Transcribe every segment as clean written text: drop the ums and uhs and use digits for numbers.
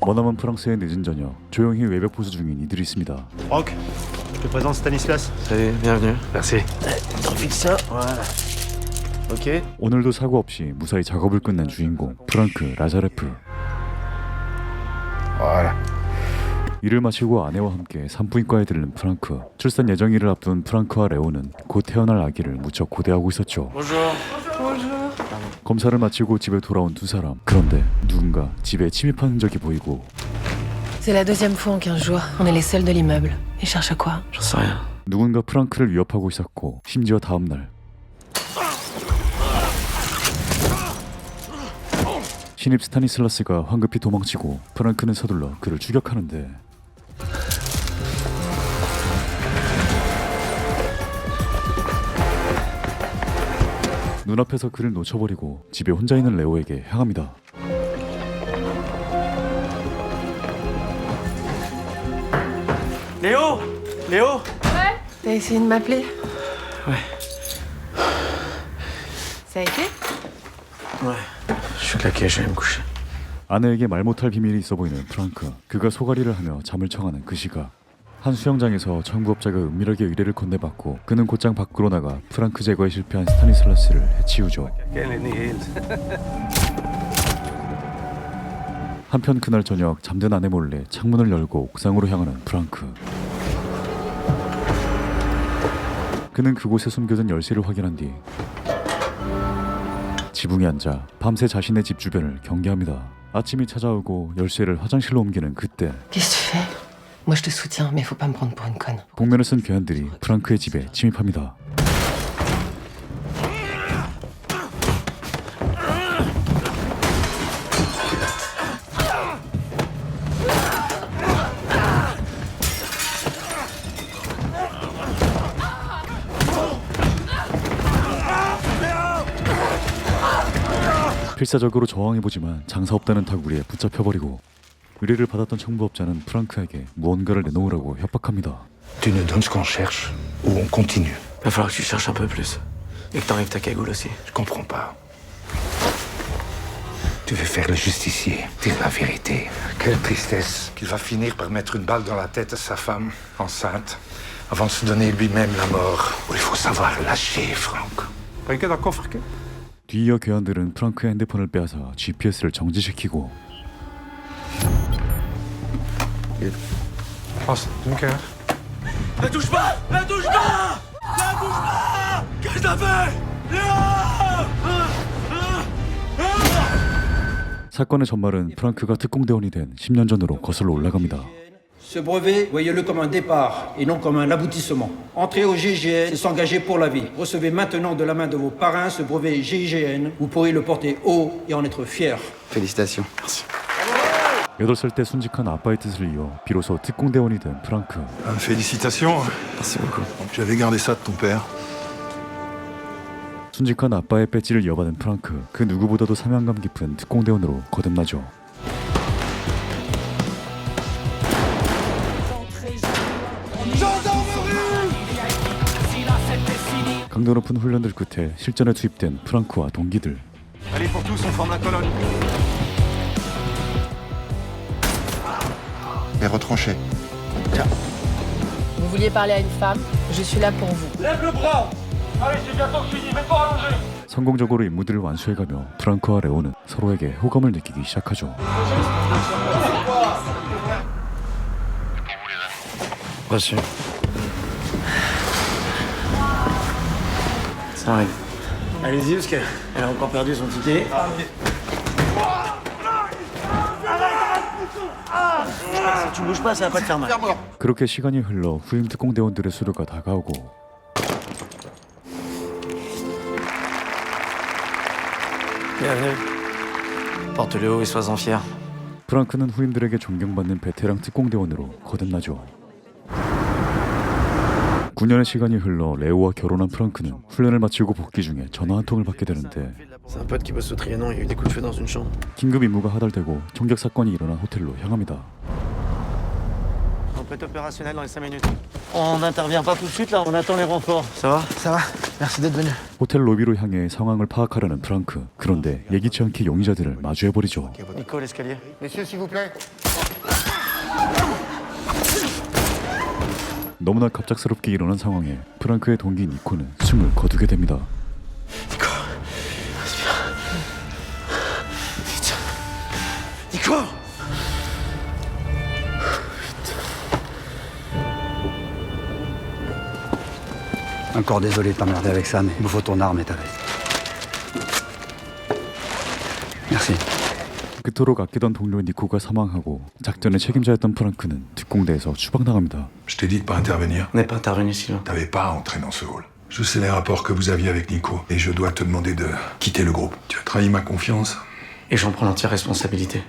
머나먼 프랑스의 늦은 저녁, 조용히 외벽 보수 중인 이들이 있습니다. Franck, je te présente Stanislas. Salut, bienvenue. Merci. T'en fiches ça? Voilà. Ok. 오늘도 사고 없이 무사히 작업을 끝낸 주인공 프랑크 라자레프. Voilà. 일을 마치고 아내와 함께 산부인과에 들른 프랑크. 출산 예정일을 앞둔 프랑크와 레오는 곧 태어날 아기를 무척 고대하고 있었죠. 검사를 마치고 집에 돌아온 두 사람. 그런데 누군가 집에 침입한 흔적이 보이고 C'est la deuxième fois en 15 jours. On est les seuls de l'immeuble. Ils cherchent à quoi? J'en sais rien. 누군가 프랑크를 위협하고 있었고 심지어 다음 날 신입 스타니슬라스가 황급히 도망치고 프랑크는 서둘러 그를 추격하는데 눈앞에서 그를 놓쳐버리고 집에 혼자 있는 레오에게 향합니다. Léo Léo T'as essayé de m'appeler? Ouais. Ça a été? Ouais. Je suis claqué, je vais me coucher. 아내에게 말 못할 비밀이 있어 보이는 프랑크. 그가 소가리를 하며 잠을 청하는 그 시각 한 수영장에서 청부업자가 은밀하게 의뢰를 건네받고 그는 곧장 밖으로 나가 프랑크 제거에 실패한 스타니슬라스를 해치우죠. 한편 그날 저녁 잠든 아내 몰래 창문을 열고 옥상으로 향하는 프랑크. 그는 그곳에 숨겨둔 열쇠를 확인한 뒤 지붕에 앉아 밤새 자신의 집 주변을 경계합니다. 아침이 찾아오고 열쇠를 화장실로 옮기는 그때 Qu'est-ce que tu fais? Moi je te soutiens, mais faut pas me prendre pour une conne. 복면을 쓴 괴한들이 프랑크의 집에 침입합니다. 필사적으로 저항해보지만 장사 없다는 다구리에 붙잡혀버리고 의뢰를 받았던 청부업자는 프랑크에게 무언가를 내놓으라고 협박합니다. Tu nous donnes ce qu'on cherche ou on continue? Va falloir que tu cherches un peu plus. Et que t'enlèves ta cagoule aussi. Je comprends pas. Tu veux faire le justicier, dire la vérité. Quelle tristesse qu'il va finir par mettre une balle dans la tête à sa femme, enceinte, avant de se donner lui-même la mort. Il faut savoir lâcher, Franck. Kan je dat koffertje? 뒤이어 괴한들은 프랑크의 핸드폰을 빼앗아 GPS를 정지시키고 Gast, doe een keer. Ne touche pas! Ne touche pas! Ne touche pas! Qu'est-ce que t'as fait? 사건의 전말은 프랑크가 특공대원이 된 10년 전으로 거슬러 올라갑니다. Ce brevet, voyez-le comme un départ et non comme un aboutissement. Entrez au GIGN, c'est s'engager pour la vie. Recevez maintenant de la main de vos parrains ce brevet GIGN. Vous pourrez le porter haut et en être fier. Félicitations. Merci. 8살 때 순직한 아빠의 뜻을 이어 비로소 특공대원이 된 프랑크. Félicitations. Merci beaucoup. Tu avais gardé ça de ton père. 순직한 아빠의 배지를 이어받은 프랑크. 그 누구보다도 사명감 깊은 특공대원으로 거듭나죠. 강도 높은 훈련들 끝에 실전에 투입된 프랑크와 동기들. Allez, pour tous, on forme la colonne. Et retranché. Vous vouliez parler à une femme? Je suis là pour vous. 성공적으로 임무들을 완수해가며 프랑크와 레오는 서로에게 호감을 느끼기 시작하죠. Reçu. Ça arrive. Allez-y, parce qu'elle a encore perdu son ticket. Si tu bouges pas, ça va pas te faire mal. 그렇게 시간이 흘러 후임 특공대원들의 수료가 다가오고 Bienvenue. Porte-le haut et sois-en fier. 프랑크는 후임들에게 존경받는 베테랑 특공대원으로 거듭나죠. 9년의 시간이 흘러 레오와 결혼한 프랑크는 훈련을 마치고 복귀 중에 전화 한 통을 받게 되는데 C'est un pote qui bosse au Trianon, il y a eu des coups de feu dans une chambre. 긴급 임무가 하달되고 총격 사건이 일어난 호텔로 향합니다. peut être opérationnel dans les 5 minutes. On n'intervient pas tout de suite là, on attend les renforts. Ça va? Ça va. Merci d'être venu. 호텔 로비로 향해 상황을 파악하려는 프랑크. 그런데 예기치 않게 용의자들을 마주해버리죠. Nico, l'escalier. Messieurs, s'il vous plaît. 너무나 갑작스럽게 일어난 상황에 프랑크의 동기 니코는 숨을 거두게 됩니다. Nico! Encore désolé de t'emmerder avec ça, mais il nous faut ton arme et ta veste. Merci. 그토록 아끼던 동료 니코가 사망하고 작전의 책임자였던 프랑크는 뒷공대에서 추방당합니다. Je t'ai dit de pas intervenir. On n'est pas intervenu, Sylvain. T'avais pas à entrer dans ce hall. Je sais les rapports que vous aviez avec Nico, et je dois te demander de quitter le groupe. Tu as trahi ma confiance. Et j'en prends l'entière responsabilité.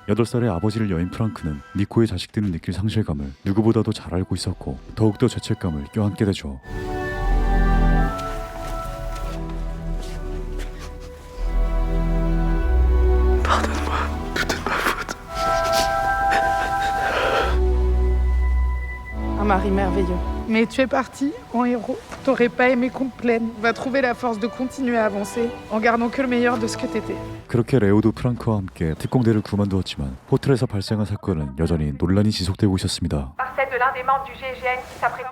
8살의 아버지를 여인 프랑크는 니코의 자식들은 느낄 상실감을 누구보다도 잘 알고 있었고 더욱더 죄책감을 껴안게 되죠. Un mari merveilleux. Mais tu es parti en héros. T'aurais pas aimé qu'on te plaine. Va trouver la force de continuer à avancer en gardant que le meilleur de ce que t'étais. 그렇게 레오도 프랑크와 함께 특공대를 그만두었지만 호텔에서 발생한 사건은 여전히 논란이 지속되고 있었습니다. Celle de l'un des membres du GIGN qui s'apprête.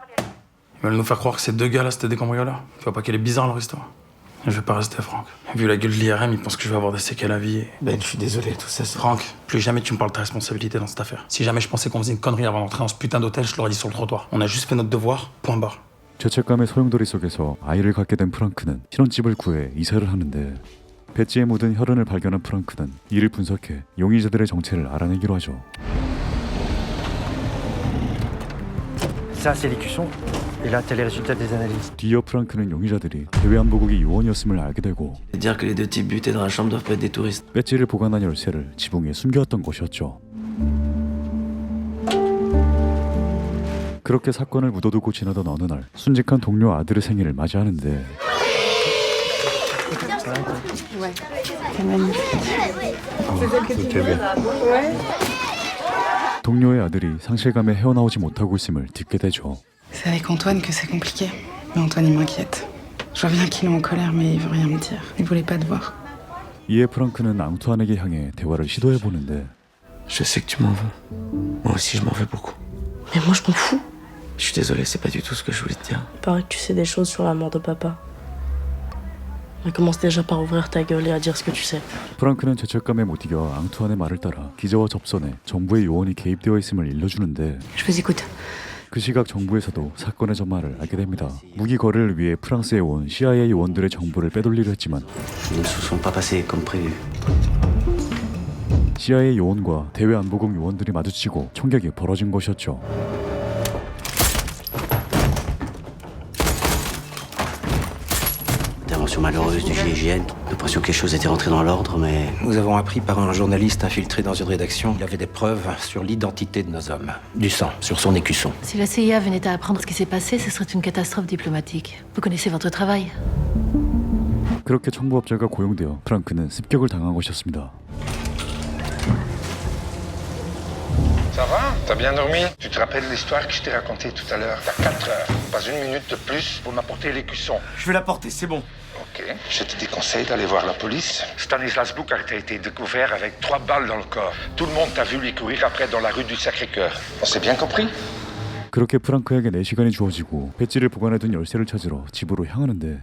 Ils veulent nous faire croire que ces deux gars là c'était des cambrioleurs. Tu vois pas qu'elle est bizarre leur histoire. Je vais pas rester, Franck. Vu la gueule de l'IRM, ils pensent que je vais avoir des séquelles à vie. Ben, je suis désolé, tout ça c'est... Franck, plus jamais tu me parles de ta responsabilité dans cette affaire. Si jamais je pensais qu'on faisait une connerie avant d'entrer dans ce putain d'hôtel, je l'aurais dit sur le trottoir. On a juste fait notre devoir, point barre. 죄책감의 소용돌이 속에서 아이를 갖게 된 프랑크는 신혼집을 구해 이사를 하는데 배지에 묻은 혈흔을 발견한 프랑크는 이를 분석해 용의자들의 정체를 알아내기로 하죠. Ça, c'est l'écusson. Et là, t'as les résultats des analyses. 뒤이어 프랑크는 용의자들이 대외안보국의 요원이었음을 알게 되고 Dire que les deux types butés dans la chambre doivent pas être des touristes. 배지를 보관한 열쇠를 지붕에 숨겨왔던 것이었죠. 그렇게 사건을 묻어두고 지나던 어느 날 순직한 동료 아들의 생일을 맞이하는데 동료의 아들이 상실감에 헤어나오지 못하고 있음을 듣게 되죠. C'est avec Antoine que c'est compliqué. Mais Antoine, il m'inquiète. Je vois bien qu'il est en colère, mais il veut rien me dire. Il voulait pas te voir. 이에 프랑크는 앙투안에게 향해 대화를 시도해보는데 Je sais que tu m'en veux. Moi aussi, je m'en veux beaucoup. Mais moi, je m'en fous. Je suis désolé, c'est pas du tout ce que je voulais te dire. Il paraît que tu sais des choses sur la mort de papa. Mais commence déjà par ouvrir ta gueule et à dire ce que tu sais. 프랑크는 죄책감에 못 이겨 앙투안의 말을 따라 기자와 접선에 정부의 요원이 개입되어 있음을 일러주는데 Je vous écoute. 그 시각 정부에서도 사건의 전말을 알게 됩니다. 무기 거래를 위해 프랑스에 온 CIA 요원들의 정보를 빼돌리려 했지만 Ils ne se sont pas passés comme prévu. CIA 요원과 대외안보국 요원들이 마주치고 총격이 벌어진 것이었죠. Intervention malheureuse du GIGN. L'impression que les choses étaient rentrées dans l'ordre, mais... Nous avons appris par un journaliste infiltré dans une rédaction. Il avait des preuves sur l'identité de nos hommes. Du sang sur son écusson. Si la CIA venait à apprendre ce qui s'est passé, ce serait une catastrophe diplomatique. Vous connaissez votre travail. 그렇게 청부업자가 고용되어 프랑크는 습격을 당한 것이었습니다. Ça va? T'as bien dormi? Tu te rappelles l'histoire que je t'ai racontée tout à l'heure? T'as 4 heures, pas une minute de plus pour m'apporter l'écusson. Je vais la porter, c'est bon. Ok. Je te déconseille d'aller voir la police. Stanislas Boucart a été découvert avec 3 balles dans le corps. Tout le monde t'a vu lui courir après dans la rue du Sacré-Cœur. On s'est bien compris? 그렇게 프랑크에게 4시간이 주어지고 배지를 보관해둔 열쇠를 찾으러 집으로 향하는데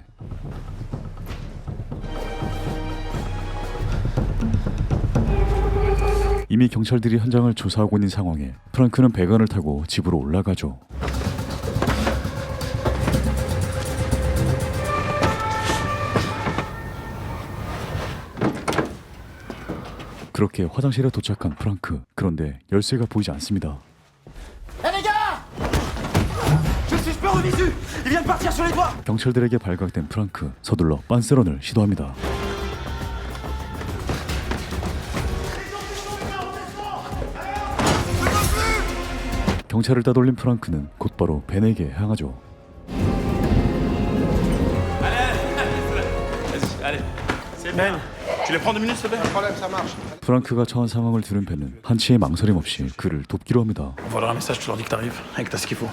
이미 경찰들이 현장을 조사하고 있는 상황에 프랑크는 배관을 타고 집으로 올라가죠. 그렇게 화장실에 도착한 프랑크. 그런데 열쇠가 보이지 않습니다. Hé les gars! Je suis super au visu! Il vient de partir sur les toits! 경찰들에게 발각된 프랑크. 서둘러 빤스런을 시도합니다. 경찰을 따돌린 프랑크는 곧바로 벤에게 향하죠. Allez, c'est Ben, Tu les prends 2 minutes, s'il te plaît? Problème, ça marche. 프랑크가 처한 상황을 들은 벤은 한치의 망설임 없이 그를 돕기로 합니다. On va leur un message, tu leur dis que t'arrives, et que t'as ce qu'il faut.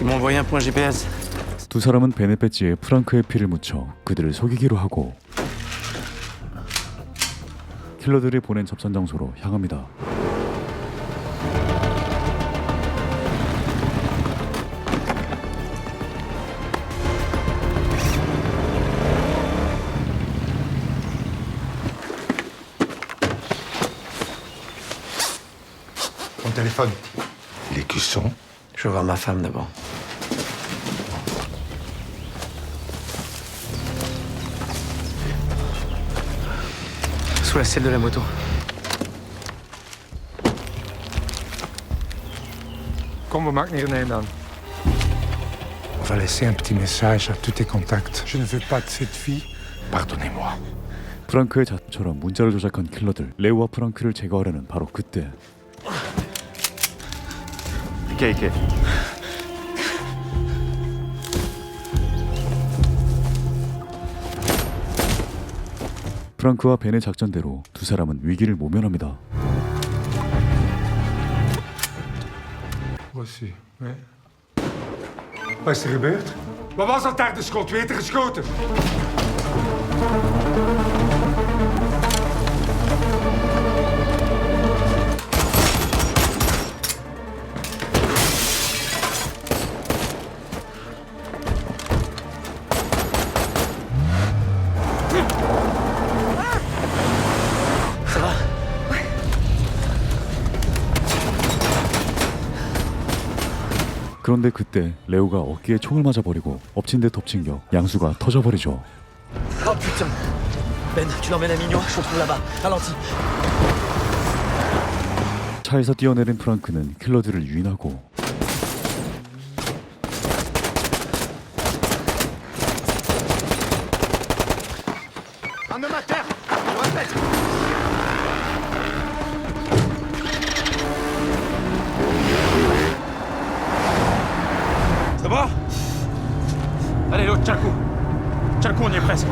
Ils m'ont envoyé un point GPS. 두 사람은 벤의 배지에 프랑크의 피를 묻혀 그들을 속이기로 하고 킬러들이 보낸 접선 장소로 향합니다. Ton téléphone. L'écusson. Je veux voir ma femme d'abord. Sous la selle de la moto. Kom, we maken hier een einde aan. On va laisser un petit message à tous tes contacts. Je ne veux pas de cette fille. Pardonnez-moi. 프랑크의 자처럼 문자를 조작한 킬러들 레오와 프랑크를 제거하려는 바로 그때 이게. 프랑크와 벤의 작전대로 두 사람은 위기를 모면합니다. Voici, oui. Wat is er gebeurd? Wat was dat daar de schot? Wie heeft er geschoten? 그런데 그때 레오가 어깨에 총을 맞아버리고 엎친 데 덮친 격 양수가 터져버리죠. Oh putain. Ben, tu l'emmènes à Mignon, je te trouve là-bas. Ralentis. 차에서 뛰어내린 프랑크는 킬러들을 유인하고 Un homme à terre. On répète. Ça va? Allez, l'autre, tiens le coup. Tiens le coup, on y est presque.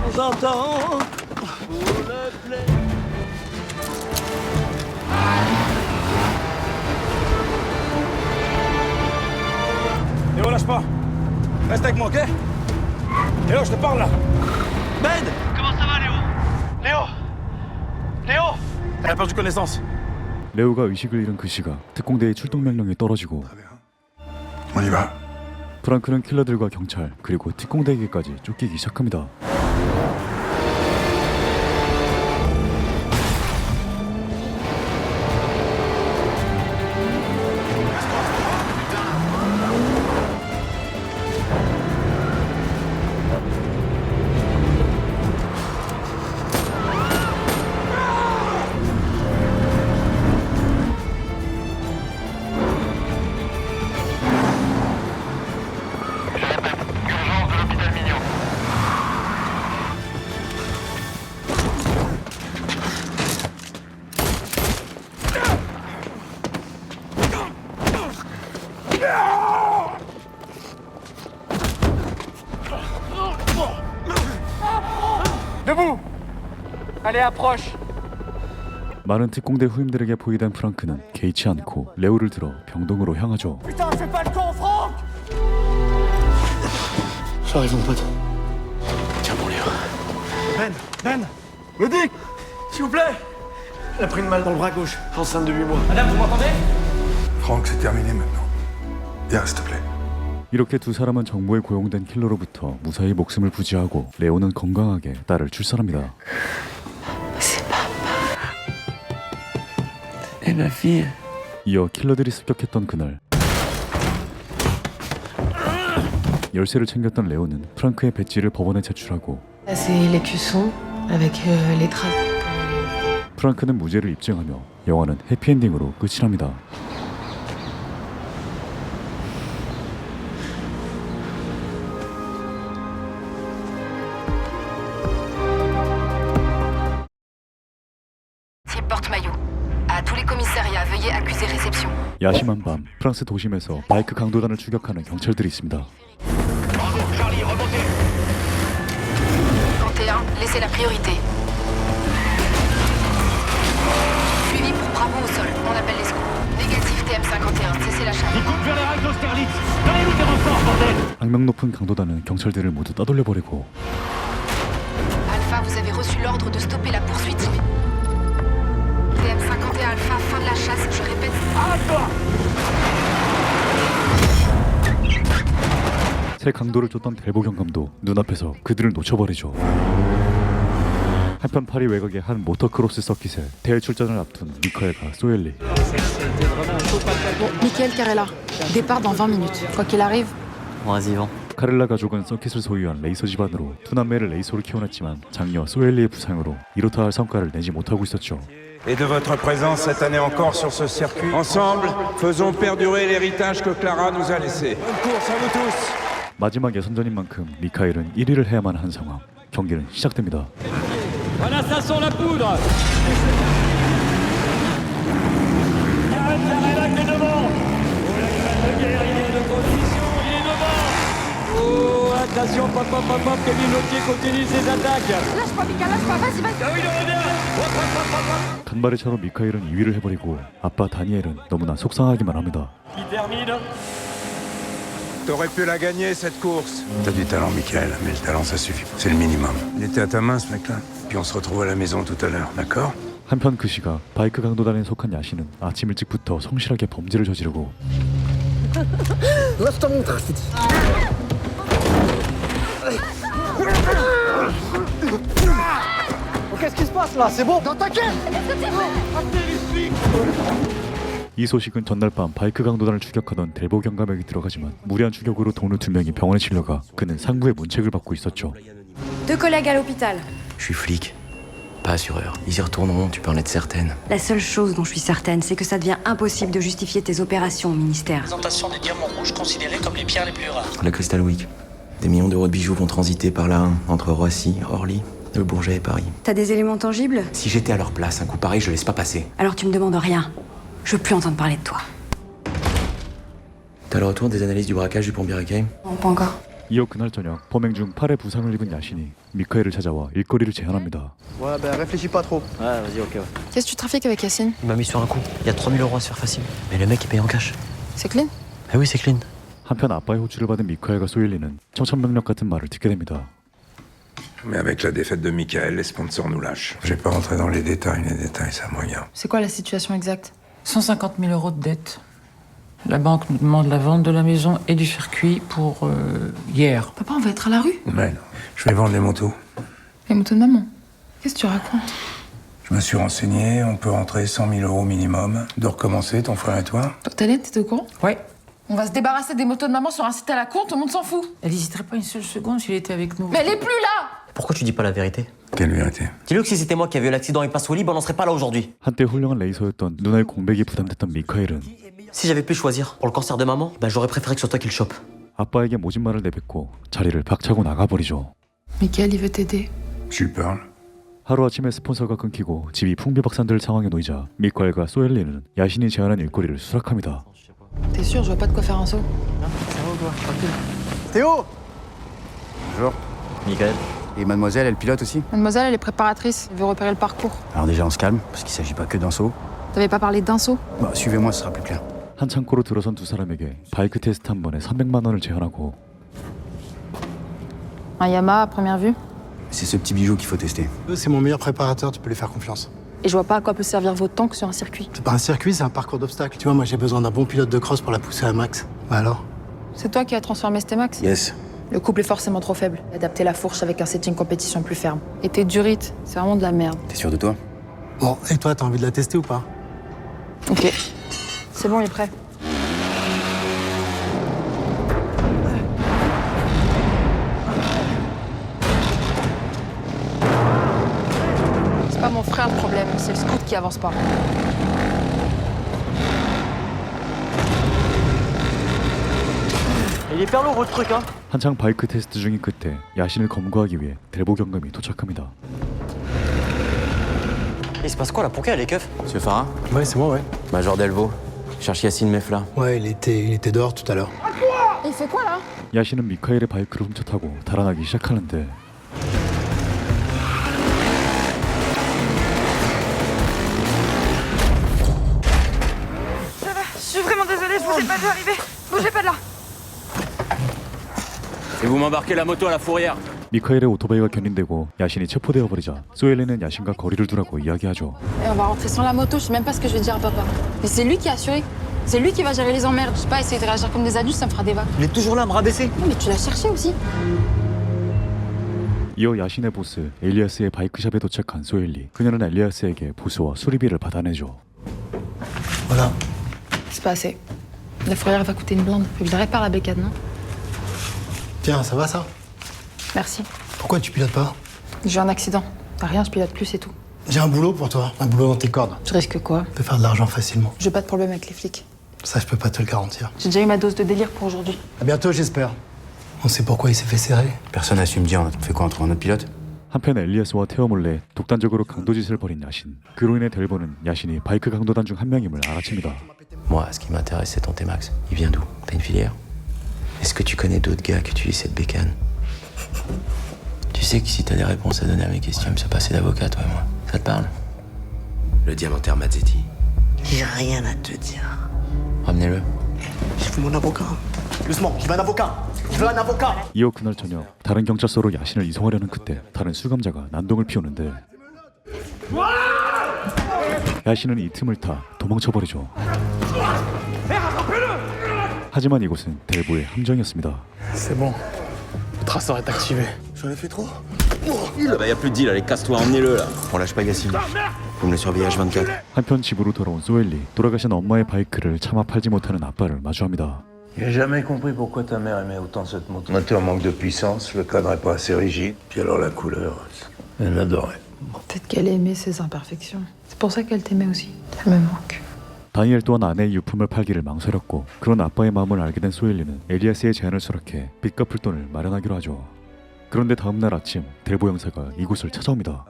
On s'entend. Léo, lâche pas. Reste avec moi, ok? Léo, je te parle là. Ben, comment ça va, Léo? Léo. Léo. Elle a perdu connaissance. 레오가 의식을 잃은 그 시각 특공대의 출동 명령이 떨어지고 On y va. 프랑크는 킬러들과 경찰 그리고 특공대에게까지 쫓기기 시작합니다. Debout. Allez, approche. 많은 특공대 후임들에게 포위된 프랑크는 개의치 않고 레오를 들어 병동으로 향하죠. Putain, fais pas le con, Franck. J'arrive, mon pote. Tiens bon, Léo. Ben. Medic, s'il vous plaît. Elle a pris une balle dans le bras gauche, enceinte de 8 mois. Madame, vous m'entendez? Franck, c'est terminé maintenant. Viens, s'il te plaît. 이렇게 두 사람은 정부에 고용된 킬러로부터 무사히 목숨을 부지하고 레오는 건강하게 딸을 출산합니다. Et ma fille. 이어 킬러들이 습격했던 그날 열쇠를 챙겼던 레오는 프랑크의 배지를 법원에 제출하고 C'est l'écusson avec les traces. 프랑크는 무죄를 입증하며 영화는 해피엔딩으로 끝이 납니다. Veuillez accuser réception. 야심한 밤 프랑스 도심에서 바이크 강도단을 추격하는 경찰들이 있습니다. 51, laissez la priorité. Suivi pour Bravo au sol. On appelle les secours. Négatif TM51, cessez la charge. 악명 높은 강도단은 경찰들을 모두 따돌려버리고 Alpha, vous avez reçu l'ordre de stopper la poursuite. TM51 Alpha, fin de la chasse, je répète. 새 강도를 쫓던 델보 경감도 눈앞에서 그들을 놓쳐버리죠. 한편 파리 외곽의 한 모터크로스 서킷에 대회 출전을 앞둔 미카엘과 소엘리. Michael Carella, départ dans 20 minutes. Quoi qu'il arrive. Vas-y, 카렐라 가족은 서킷을 소유한 레이서 집안으로 두 남매를 레이서로 키워냈지만 장녀 소엘리의 부상으로 이렇다 할 성과를 내지 못하고 있었죠. Et de votre présence cette année encore sur ce circuit. Ensemble, faisons perdurer l'héritage que Clara nous a laissé. Bonne course à vous tous. 마지막 예선전인 만큼 미카엘은 1위를 해야만 하는 상황. 경기는 시작됩니다. Voilà, ça sent la poudre. Carella qui est devant. Le guerrier de position, il est devant. Oh, attention, pop, pop, pop, pop, Kevin Lotier continue ses attaques. Lâche pas, Mika, lâche pas, vas-y, vas-y. Ah oui, il revient. 간발의 차로 미카엘은 2위를 해버리고 아빠 다니엘은 너무나 속상하기만 합니다. Qui termine. T'aurais pu la gagner cette course. T'as du talent, Michael, mais le talent ça suffit pas. C'est le minimum. Il était à ta main ce mec-là. Puis on se retrouve à la maison tout à l'heure, d'accord? 한편 그 시각 바이크 강도단에 속한 야신은 아침 일찍부터 성실하게 범죄를 저지르고 Qu'est-ce qui se passe là? C'est bon? Dans ta gueule! 이 소식은 전날 밤 바이크 강도단을 추격하던 델보 경감에게 들어가지만 무리한 추격으로 동료 2명이 병원에 실려가 그는 상부의 문책을 받고 있었죠. Deux collègues à l'hôpital. Je suis flic, pas assureur. Ils y retourneront, tu peux en être certaine. La seule chose dont je suis certaine, c'est que ça devient impossible de justifier tes opérations au ministère. Présentation des diamants rouges considérés comme les pierres les plus rares. La Crystal Week. Des millions d'euros de bijoux vont transiter par là, entre Roissy, Orly, Le Bourget et Paris. T'as des éléments tangibles? Si j'étais à leur place, un coup pareil, je laisse pas passer. Alors tu me demandes rien. Je veux plus entendre parler de toi. T'as le retour des analyses du braquage du pont Biraquet? Non, pas encore. 이어 그날 저녁 범행 중 팔에 부상을 입은 야신이 미카엘을 찾아와 일거리를 제안합니다. Ouais, ben réfléchis pas trop. Ouais, vas-y, ok. Qu'est-ce que tu trafiques avec Yacine? Il m'a mis sur un coup. Il y a 3000 euros à se faire facile. Mais le mec est payé en cash. C'est clean? Ah oui, c'est clean. 한편 아빠의 호출을 받은 미카엘과 소일리는 청천벽력 같은 말을 듣게 됩니다. Mais avec la défaite de Michael, les sponsors nous lâchent. Je vais pas rentrer dans les détails, ça moyen. C'est quoi la situation exacte? 150 000 euros de dette. La banque nous demande la vente de la maison et du circuit pour hier. Papa, on va être à la rue? Ouais, non. Je vais vendre les motos. Les motos de maman? Qu'est-ce que tu racontes? Je me suis renseigné, on peut rentrer 100 000 euros minimum. De recommencer, ton frère et toi. Donc t'allais, t'étais au courant? Ouais. On va se débarrasser des motos de maman sur un site à la con, tout le monde s'en fout. Elle n'hésiterait pas une seule seconde s'il était avec nous. Mais elle est plus là! Pourquoi tu dis pas la vérité? Quelle vérité? Dis-le que si c'était moi qui avais eu l'accident et pas Solib, on n'en serait pas là aujourd'hui. 한때 훌륭한 레이서였던 누나의 공백이 부담됐던 미카엘은 Si j'avais pu choisir pour le cancer de maman, ben j'aurais préféré que ce soit toi qui le chope. 아빠에게 모진 말을 내뱉고 자리를 박차고 나가버리죠. Michael, il veut t'aider. Tu lui parles? 하루아침에 스폰서가 끊기고 집이 풍비박산될 상황에 놓이자 미카엘과 소엘리는 야신이 제안한 일거리를 수락합니다. T'es sûr, je vois pas de quoi faire un saut. Ça va ou quoi? Tranquille. Théo! Bonjour. Michael. Et mademoiselle, elle pilote aussi? Mademoiselle, elle est préparatrice. Elle veut repérer le parcours. Alors déjà, on se calme, parce qu'il s'agit pas que d'un saut. T'avais pas parlé d'un saut? Bah, suivez-moi, ce sera plus clair. 한 창고로 들어선 두 사람에게 바이크 테스트 한 번에 300만 원을 제안하고 Un Yamaha à première vue. C'est ce petit bijou qu'il faut tester. C'est mon meilleur préparateur, tu peux lui faire confiance. Et je vois pas à quoi peut servir votre tank sur un circuit. C'est pas un circuit, c'est un parcours d'obstacles. Tu vois, moi j'ai besoin d'un bon pilote de cross pour la pousser à max. Bah alors? C'est toi qui as transformé Stémax? Yes. Le couple est forcément trop faible. Adapter la fourche avec un setting compétition plus ferme. Et tes durites, c'est vraiment de la merde. T'es sûr de toi? Bon, et toi, t'as envie de la tester ou pas? Ok. C'est bon, il est prêt. C'est pas mon frère le problème, c'est le scout qui avance pas. Il est hyper lourd votre truc, hein. 한창 바이크 테스트 중인 그때 야신을 검거하기 위해 델보 경감이 도착합니다. Il se passe quoi là? Pourquoi elle est keuf? Monsieur Farah? Ouais, c'est moi, ouais. Major Delvaux. Cherche Yacine Mefla. Ouais, il était dehors tout à l'heure. Il fait quoi là? 야신은 미카엘의 바이크를 훔쳐 타고 달아나기 시작하는데 Ça va, je suis vraiment désolée, je vous ai pas vu arriver. Bougez pas de là. Et vous m'embarquez la moto à la fourrière. 미카엘의 오토바이가 견인되고 야신이 체포되어 버리자 소엘리는 야신과 거리를 두라고 이야기하죠. Et on va rentrer sans la moto, je sais même pas ce que je vais dire à papa. Mais c'est lui qui a assuré. C'est lui qui va gérer les emmerdes. Je sais pas, essayer de réagir comme des adultes, ça me fera des vagues. Il est toujours là à me rabaisser. Non, mais tu l'as cherché aussi. 이어 야신의 보스 엘리아스의 바이크샵에 도착한 소엘리. 그녀는 엘리아스에게 보수와 수리비를 받아내죠. Voilà. C'est pas assez. La fourrière va coûter une blinde. Faut que je la répare la bécane, non? Tiens, ça va ça? Merci. Pourquoi tu pilotes pas? J'ai eu un accident. Rien, je pilote plus, c'est tout. J'ai un boulot pour toi, un boulot dans tes cordes. Je risque quoi? Tu peux faire de l'argent facilement. J'ai pas de problème avec les flics. Ça, je peux pas te le garantir. J'ai déjà eu ma dose de délire pour aujourd'hui. À bientôt, j'espère. On sait pourquoi il s'est fait serrer. Personne n'a su me dire, on fait quoi, on trouve un autre pilote? 한편 엘리아스와 태어 몰래 독단적으로 강도짓을 벌인 야신. 그로 인해 델보는 야신이 바이크 강도단 중 한 명임을 알아챕니다. Moi, ce qui m'intéresse, c'est ton T-Max. Il vient d'où? T'as une filière? Est-ce que tu connais d'autres gars qui utilisent cette bécane? Tu sais que si t'as des réponses à donner à mes questions, me passer d'avocat, toi et moi. Ça te parle? Le diamantaire Mazzetti. J'ai rien à te dire. Ramenez-le. Je veux mon avocat. Doucement, je veux un avocat. Je veux un avocat. 이어 그날 저녁 다른 경찰서로 야신을 이송하려는 그때 다른 수감자가 난동을 피우는데 야신은 이 틈을 타 도망쳐버리죠. 하지만 이곳은 델보의 함정이었습니다. C'est bon. Le traceur est activé. J'en ai fait trop. Ah bah y a plus de deal, allez casse-toi, emmenez-le là. On lâche pas Yacine. Vous me le surveillez H24. 한편 집으로 돌아온 소엘리. 돌아가신 엄마의 바이크를 차마 팔지 못하는 아빠를 마주합니다. J'ai jamais compris pourquoi ta mère aimait autant cette moto. Le moteur manque de puissance, le cadre est pas assez rigide. Puis alors la couleur, elle l'adorait. Peut-être qu'elle aimait ses imperfections. C'est pour ça qu'elle t'aimait aussi. Elle me manque. 다니엘 또한 아내의 유품을 팔기를 망설였고 그런 아빠의 마음을 알게 된 소엘리는 엘리아스의 제안을 수락해 빚 갚을 돈을 마련하기로 하죠. 그런데 다음날 아침 델보 형사가 이곳을 찾아옵니다.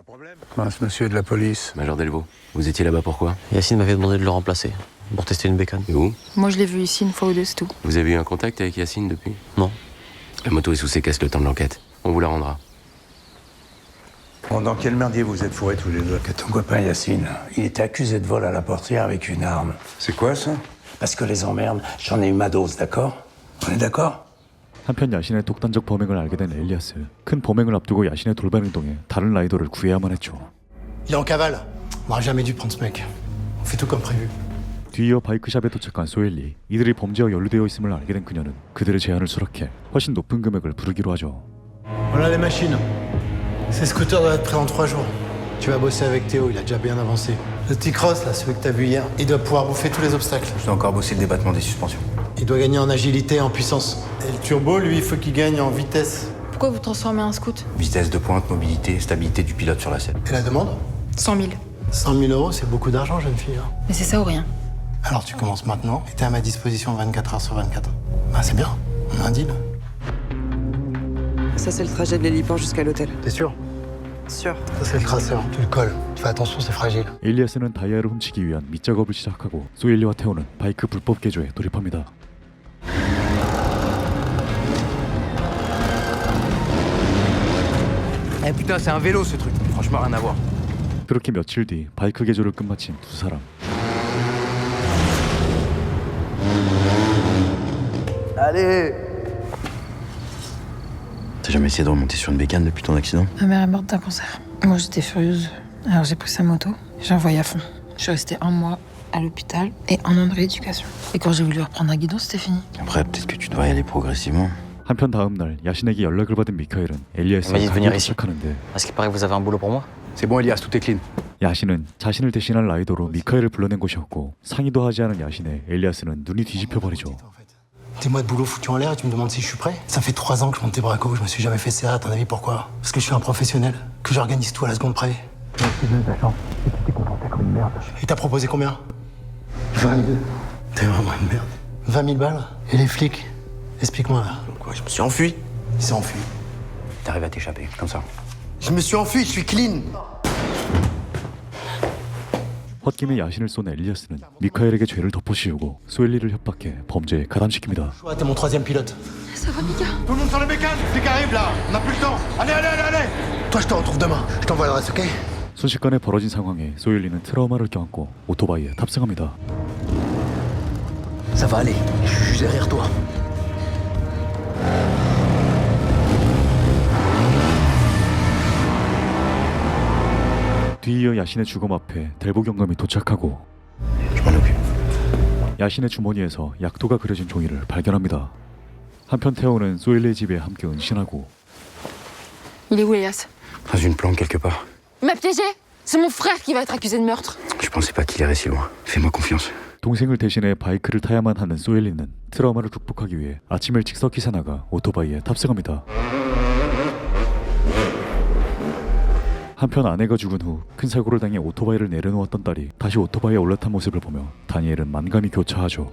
Mince, monsieur de la police. Major Delvaux, vous étiez là-bas pourquoi? Yacine m'avait demandé de le remplacer. Pour tester une bécane. Et où? Moi, je l'ai vu ici une fois ou deux, c'est tout. Vous avez eu un contact avec Yacine depuis? Non. La moto est sous séquestre le temps de l'enquête. On vous la rendra. Bon, dans quel merdier vous êtes fourrés tous les deux? Que ton copain Yacine, il était accusé de vol à la portière avec une arme. C'est quoi ça? Parce que les emmerdes, j'en ai eu ma dose, d'accord? On est d'accord? 한편 야신의 독단적 범행을 알게 된 엘리아스. 큰 범행을 앞두고 야신의 돌발 행동에 다른 라이더를 구해야만 했죠. Il est en cavale. On n'aurait jamais dû prendre ce mec. On fait tout comme prévu. 뒤이어 바이크샵에 도착한 소엘리. 이들이 범죄와 연루되어 있음을 알게 된 그녀는 그들의 제안을 수락해 훨씬 높은 금액을 부르기로 하죠. Voilà les machines. Ces scooters doivent être prêts en 3 jours. Tu vas bosser avec Théo, il a déjà bien avancé. Le T-Cross, là, celui que t'as vu hier, il doit pouvoir bouffer tous les obstacles. Je dois encore bosser le débattement des suspensions. Il doit gagner en agilité et en puissance. Et le turbo, lui, il faut qu'il gagne en vitesse. Pourquoi vous transformez un scoot? Vitesse de pointe, mobilité, stabilité du pilote sur la selle. Et la demande? 100 000. 100 000 euros, c'est beaucoup d'argent, jeune fille. Hein. Mais c'est ça ou rien. Alors tu commences maintenant et t'es à ma disposition 24 heures sur 24. Bah c'est bien, on a un deal. Ça, c'est le trajet de l'héliport jusqu'à l'hôtel. T'es sûr? Sûr. Ça, c'est le traceur. Tu le colles. Tu fais attention, c'est fragile. 엘리아스는 다이아를 훔치기 위한 밑작업을 시작하고 소엘리와 태오는 바이크 불법 개조에 돌입합니다. Eh putain, c'est un vélo ce truc. Franchement, rien à voir. 그렇게 며칠 뒤 바이크 개조를 끝마친 두 사람. Allez! T'as jamais essayé de remonter sur une bécane depuis ton accident? Ma mère est morte d'un cancer. Moi, j'étais furieuse. Alors, j'ai pris sa moto. J'ai envoyé à fond. Je suis restée 1 mois à l'hôpital et 1 an de rééducation. Et quand j'ai voulu reprendre un guidon, c'était fini. Après, peut-être que tu devrais y aller progressivement. 한편 다음 날 야신에게 연락을 받은 미카엘은 엘리아스가 도착하는데 Est-ce qu'il paraît que vous avez un boulot pour moi? C'est bon, Elias, tout est clean. 야신은 자신을 대신할 라이더로 미카엘을 불러낸 곳이었고 상의도 하지 않은 야신에 엘리아스는 눈이 뒤집혀 버리죠. Tes mois de boulot foutus en l'air et tu me demandes si je suis prêt? Ça fait 3 ans que je monte tes bracos, je me suis jamais fait serrer, à ton avis pourquoi? Parce que je suis un professionnel, que j'organise tout à la seconde près. Et tu t'es comporté comme une merde. Et t'as proposé combien? 22. T'es vraiment une merde. 20 000 balles? Et les flics? Explique-moi là. Quoi, je me suis enfui? Il s'est enfui. T'arrives à t'échapper, comme ça. Je me suis enfui, je suis clean. 홧김에 야신을 쏜 엘리아스는 미카엘에게 죄를 덮어씌우고 소엘리를 협박해 범죄에 가담시킵니다. Toi, t'es mon troisième pilote. Ça va, Mika? Tout le monde sur les bécanes. Flic arrive là. On n'a plus le temps. Allez, allez, allez, allez. Toi, je te retrouve demain. Je t'envoie le reste, ok? 순식간에 벌어진 상황에 소엘리는 트라우마를 껴안고 오토바이에 탑승합니다. Ça va aller. Je suis juste derrière toi. 뒤이어 야신의 주검 앞에 델보 경감이 도착하고 야신의 주머니에서 약도가 그려진 종이를 발견합니다. 한편 태오는 소엘리의 집에 함께 은신하고 Il est où, Elias? Dans une planque quelque part. Il m'a piégé. C'est mon frère qui va être accusé de meurtre. Je pensais pas qu'il irait si loin. Fais-moi confiance. 동생을 대신해 바이크를 타야만 하는 소엘리는 트라우마를 극복하기 위해 아침 일찍 서킷에 나가 오토바이에 탑승합니다. 한편 아내가 죽은 후 큰 사고를 당해 오토바이를 내려놓았던 딸이 다시 오토바이에 올라탄 모습을 보며 다니엘은 만감이 교차하죠.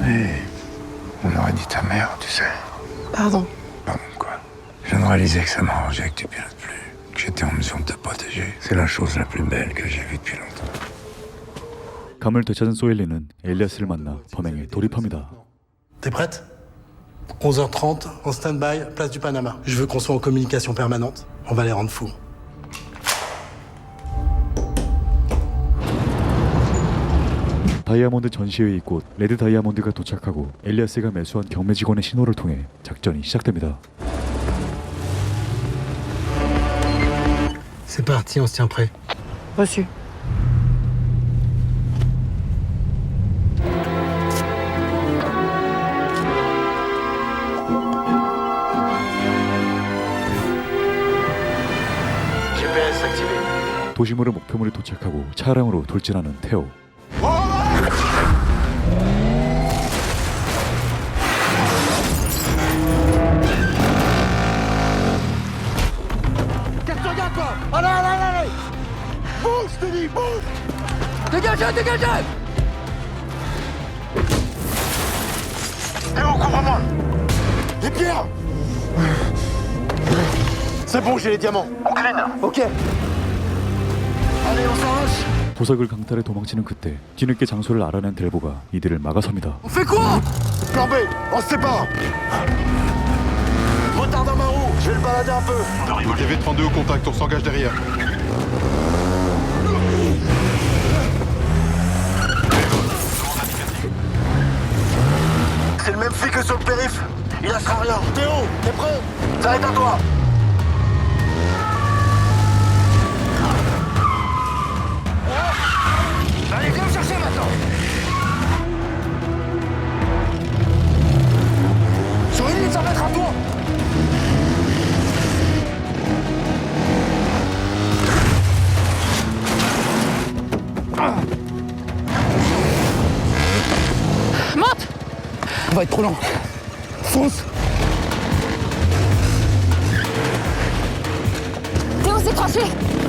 Hey, on aurait dit ta mère, tu sais. Pardon. Pardon quoi? Je viens de réaliser que ça m'arrangeait que tu pilotes plus. Que j'étais en mesure de te protéger. C'est la chose la plus belle que j'ai vue depuis longtemps. 감을 되찾은 소엘리는 엘리아스를 만나 범행에 돌입합니다. T'es prête? 11h30, en stand-by, place du Panama. Je veux qu'on soit en communication permanente. On va les rendre fous. 다이아몬드 전시회의 이곳 레드 다이아몬드가 도착하고 엘리아스가 매수한 경매 직원의 신호를 통해 작전이 시작됩니다. C'est parti, on se tient prêt. Reçu. GPS activé. 도시물의 목표물에 도착하고 차량으로 돌진하는 테오. Casse-toi, toi! Allez, allez, allez! Bouge, je te dis, bouge! Dégagez, dégagez! Théo, couvre-moi! Les pierres! C'est bon, j'ai les diamants. On clean. Ok. Allez, on s'arrache! 보석을 강탈해 도망치는 그때 뒤늦게 장소를 알아낸 델보가 이들을 막아섭니다. On fait quoi? Plan B, on se sépare. Retard dans ma roue, je vais le balader un peu. Le KV-32 au contact, on s'engage derrière. C'est le même flic que sur le périph'. Il lâchera rien. Théo, t'es prêt? Ça va être à toi. Allez, viens me chercher maintenant! Sur une ligne, ça va être à toi. Monte! On va être trop lent. Fonce! Théo s'est craché!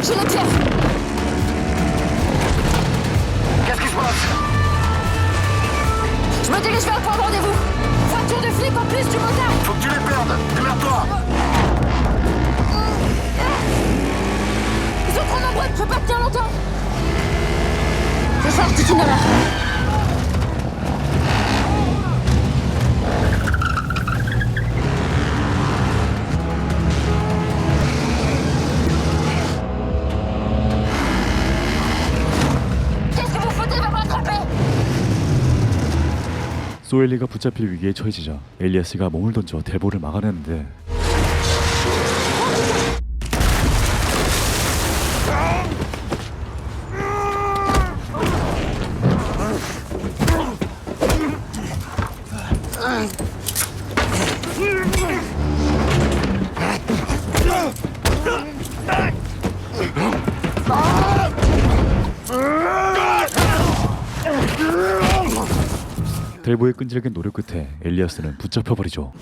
J'ai les pierres! Qu'est-ce qui se passe? Je me dirige vers le point de rendez-vous! Voiture de flic en plus du motard! Faut que tu les perdes. Démerde-toi. Ils sont trop nombreux! Je peux pas tenir longtemps! Je charge l'itinéraire! Qu'est-ce que vous foutez? Va me rattraper! 소엘리가 붙잡힐 위기에 처해지자 엘리아스가 몸을 던져 델보를 막아내는데 델보의 끈질긴 노력 끝에 엘리아스는 붙잡혀버리죠.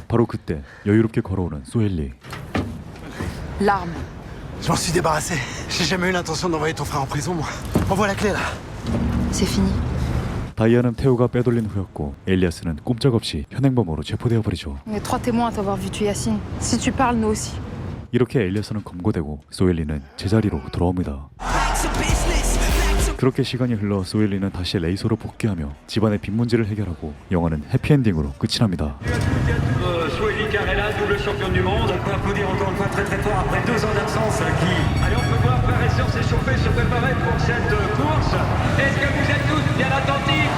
바로 그때 여유롭게 걸어오는 소엘리. L'arme. Je m'en suis débarrassé. J'ai jamais eu l'intention d'envoyer ton frère en prison, moi. Envoie la clé, là. C'est fini. 다이아는 테오가 빼돌린 후였고 엘리아스는 꼼짝없이 현행범으로 체포되어 버리죠. Il y a 3 témoins à t'avoir vu tuer Yacine. Si tu parles, nous aussi. 이렇게 엘리아스는 검거되고 소엘리는 제자리로 돌아옵니다. 그렇게 시간이 흘러 소엘리는 다시 레이소로 복귀하며 집안의 빚 문제를 해결하고 영화는 해피엔딩으로 끝이 납니다. Soélie Carrella, double championne du monde. On peut applaudir encore une fois très très fort après 2 ans d'absence. Allez, on peut voir frères et sœurs s'échauffer, se préparer pour cette course. Est-ce que vous êtes tous bien attentifs?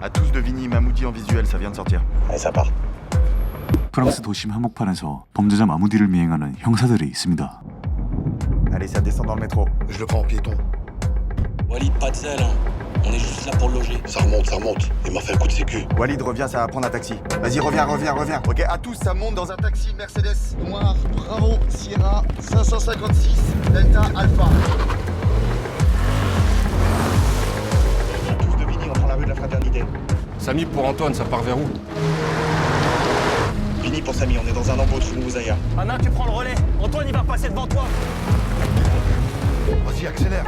À tous de Vinny Mahmoudi en visuel, ça vient de sortir. Allez, ça part. 프랑스 도심 한복판에서 범죄자 마무디를 미행하는 형사들이 있습니다. Allez, ça descend dans le métro. Je le prends en piéton. Walid, pas de zèle, hein. On est juste là pour le loger. Ça remonte. Il m'a fait le coup de sécu. Walid, reviens, ça va prendre un taxi. Vas-y, reviens. Ok, à tous, ça monte dans un taxi Mercedes noir, Bravo, Sierra, 556, Delta, Alpha. Tous de Vigny, on prend la rue de la Fraternité. Samy pour Antoine, ça part vers où? Vigny pour Samy, on est dans un embauche sous Mouzaïa. Anna, tu prends le relais. Antoine, il va passer devant toi. Vas-y, accélère.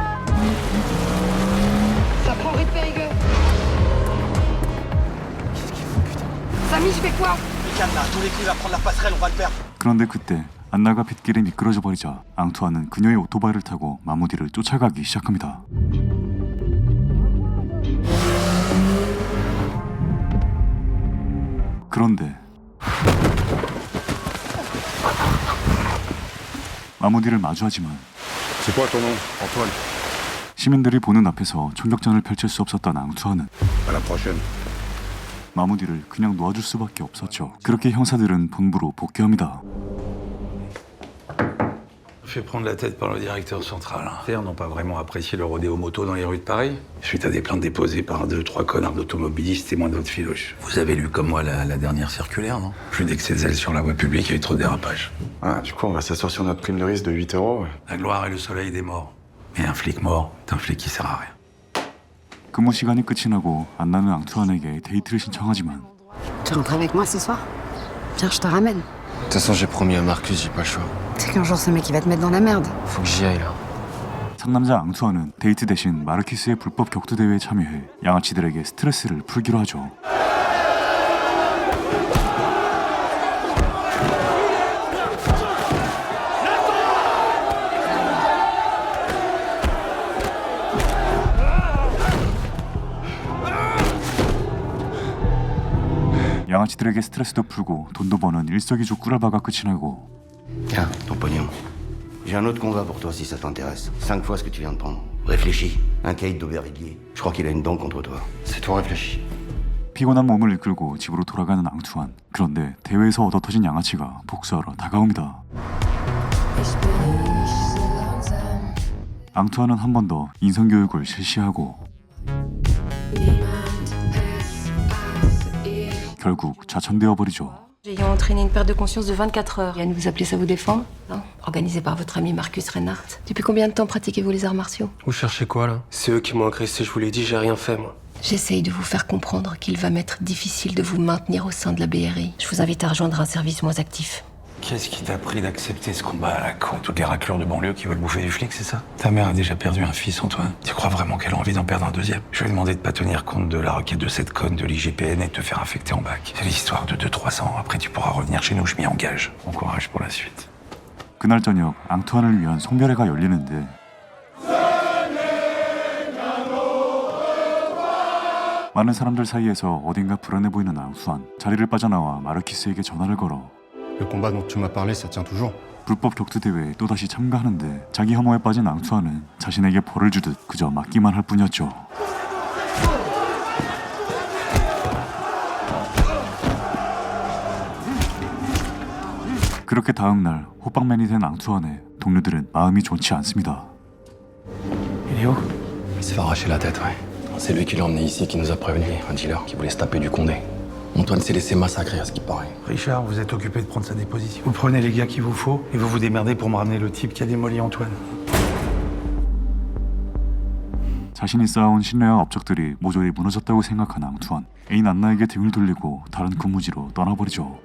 Ça prend Rue de Périgueux. Qu'est-ce qu'il fout, putain? Samy, je fais quoi? Calme là, à tous les coups, il va prendre la passerelle, on va le perdre. 그런데 그때 안나가 빗길에 미끄러져 버리자 앙투아는 그녀의 오토바이를 타고 마무디를 쫓아가기 시작합니다. 그런데 마무디를 마주하지만 C'est quoi ton nom? Antoine. 시민들이 보는 앞에서 총격전을 펼칠 수 없었던 앙투아는 À la prochaine. 마무디를 그냥 놓아줄 수밖에 없었죠. 그렇게 형사들은 본부로 복귀합니다. Fait prendre la tête par le directeur central. Ils n'ont pas vraiment apprécié le rodéo moto dans les rues de Paris. Suite à des plaintes déposées par 2-3 connards d'automobilistes témoins de votre filoche. Vous avez lu comme moi la dernière circulaire, non? Plus d'excès de zèle sur la voie publique, il y a eu trop de dérapages. Ah, du coup, on va s'asseoir sur notre prime de risque de 8 €. La gloire est le soleil des morts. Mais un flic mort, c'est un flic qui sert à rien. 근무 시간이 끝이 나고 안나는 앙투안에게 데이트를 신청하지만 Tu rentres avec moi ce soir? Viens, je te ramène. De toute façon, j'ai promis à Marcus, j'ai pas le choix. C'est qu'un jour, ce mec, il va te mettre dans la merde. Faut que j'y aille là. 상남자 앙투안은 데이트 대신 마르키스의 불법 격투 대회에 참여해 양아치들에게 스트레스를 풀기로 하죠. 양아치들에게 스트레스도 풀고 돈도 버는 일석이조 꿀알바가 끝이 나고 Tiens, ton pognon. J'ai un autre combat pour toi si ça t'intéresse. 5 fois ce que tu viens de prendre. Réfléchis. Un caïd d'Aubervilliers. Je crois qu'il a une dent contre toi. C'est tout réfléchi. 피곤한 몸을 이끌고 집으로 돌아가는 앙투안. 그런데 대회에서 얻어터진 양아치가 복수하러 다가옵니다. 앙투안은 한 번 더 인성교육을 실시하고 결국 좌천되어 버리죠. Ayant entraîné une perte de conscience de 24 heures. Yann, vous appelez ça vous défendre? Non. Organisé par votre ami Marcus Reinhardt. Depuis combien de temps pratiquez-vous les arts martiaux? Vous cherchez quoi là? C'est eux qui m'ont agressé, je vous l'ai dit, j'ai rien fait moi. J'essaye de vous faire comprendre qu'il va m'être difficile de vous maintenir au sein de la BRI. Je vous invite à rejoindre un service moins actif. Qu'est-ce qui t'a pris d'accepter ce combat à la con? Toutes les raclures de banlieue qui veulent bouffer du flic, c'est ça? Ta mère a déjà perdu un fils, Antoine. Tu crois vraiment qu'elle a envie d'en perdre un deuxième? Je lui ai demandé de pas tenir compte de la requête de cette conne de l'IGPN et de te faire affecter en bac. C'est l'histoire de 2-3 ans. Après, tu pourras revenir chez nous, je m'y engage. Bon courage pour la suite. 그날 저녁 앙투안을 위한 송별회가 열리는데 많은 사람들 사이에서 어딘가 불안해 보이는 앙투안. 자리를 빠져나와 마르키스에게 전화를 걸어 Le combat dont tu m'as parlé, ça tient toujours. 불법 격투 대회에 또다시 참가하는데 자기 혐오에 빠진 앙투안은 자신에게 벌을 주듯 그저 맞기만 할 뿐이었죠. 그렇게 다음 날 호빵맨이 된 앙투안의 동료들은 마음이 좋지 않습니다. Il est où? Il s'est fait arracher la tête, ouais. C'est lui qui l'a emmené ici, qui nous a prévenu, un dealer qui voulait se taper du Condé. Antoine s'est laissé massacrer à ce qui paraît. Richard, vous êtes occupé de prendre sa déposition. Vous prenez les gars qu'il vous faut et vous vous démerdez pour me ramener le type qui a démoli Antoine. 자신이 쌓아온 신뢰와 업적들이 모조리 무너졌다고 생각한 앙투안. 애인 안나에게 등을 돌리고 다른 근무지로 떠나버리죠.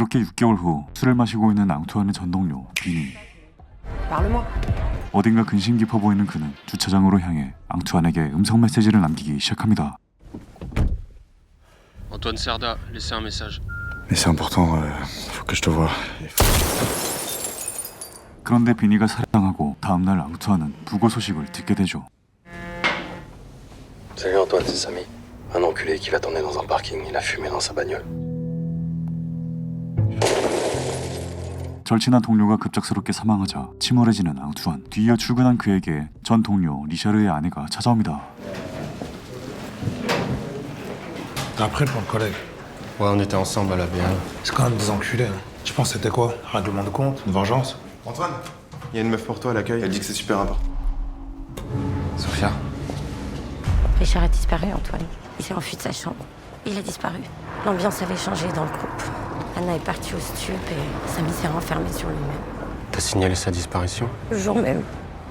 그렇게 6개월 후 술을 마시고 있는 앙투안의 전 동료 비니. Parle-moi. 어딘가 근심 깊어 보이는 그는 주차장으로 향해 앙투안에게 음성 메시지를 남기기 시작합니다. Antoine Serda, laissez un message. Mais c'est important, faut que je te voie. 그런데 비니가 살해당하고 다음날 앙투안은 부고 소식을 듣게 되죠. Salut Antoine, c'est Samy. Un enculé qui l'attendait dans un parking, il a fumé dans sa bagnole. 절친한 동료가 급작스럽게 사망하자 침울해지는 앙투안. 뒤이어 출근한 그에게 전 동료 리샤르의 아내가 찾아옵니다. T'as appris pour le collègue? Ouais, on était ensemble à la BA. C'est quand même des enculés. Hein. Tu penses que c'était quoi? Un règlement de compte? Une vengeance? Antoine, il y a une meuf pour toi à l'accueil, elle dit que c'est super important. Sophia. Richard a disparu, Antoine. Il s'est enfui de sa chambre. Il a disparu. L'ambiance avait changé dans le groupe. Anna est partie au stup et Samy s'est renfermé sur lui-même. T'as signalé sa disparition? Le jour même,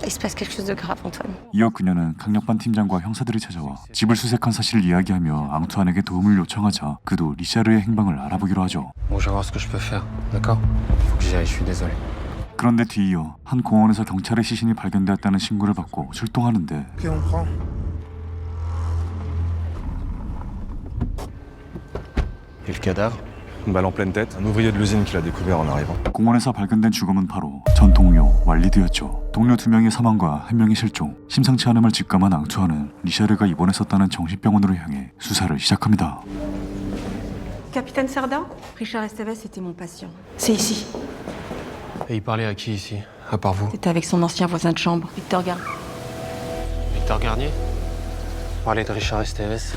il se passe quelque chose de grave, Antoine. 이어 그녀는 강력반 팀장과 형사들이 찾아와 집을 수색한 사실을 이야기하며 앙투안에게 도움을 요청하자 그도 리샤르의 행방을 알아보기로 하죠. Bon, je vais voir ce que je peux faire, d'accord? Faut que j'y aille, je suis désolé. 그런데 뒤이어 한 공원에서 경찰의 시신이 발견되었다는 신고를 받고 출동하는데 Ok, on prend. Et le cadavre? Une balle en pleine tête, un ouvrier de l'usine qui l'a découvert en arrivant. 공원에서 발견된 죽음은 바로 전 동료 왈리드였죠. 동료 2명의 사망과 1명의 실종. 심상치 않음을 직감한 앙투안은 리샤르가 입원했었다는 정신병원으로 향해 수사를 시작합니다. Capitaine Serda, Richard Esteves était mon patient. C'est ici. Et il parlait à qui ici? À part vous? C'était avec son ancien voisin de chambre, Victor Garnier. Victor Garnier? Parler de Richard Esteves?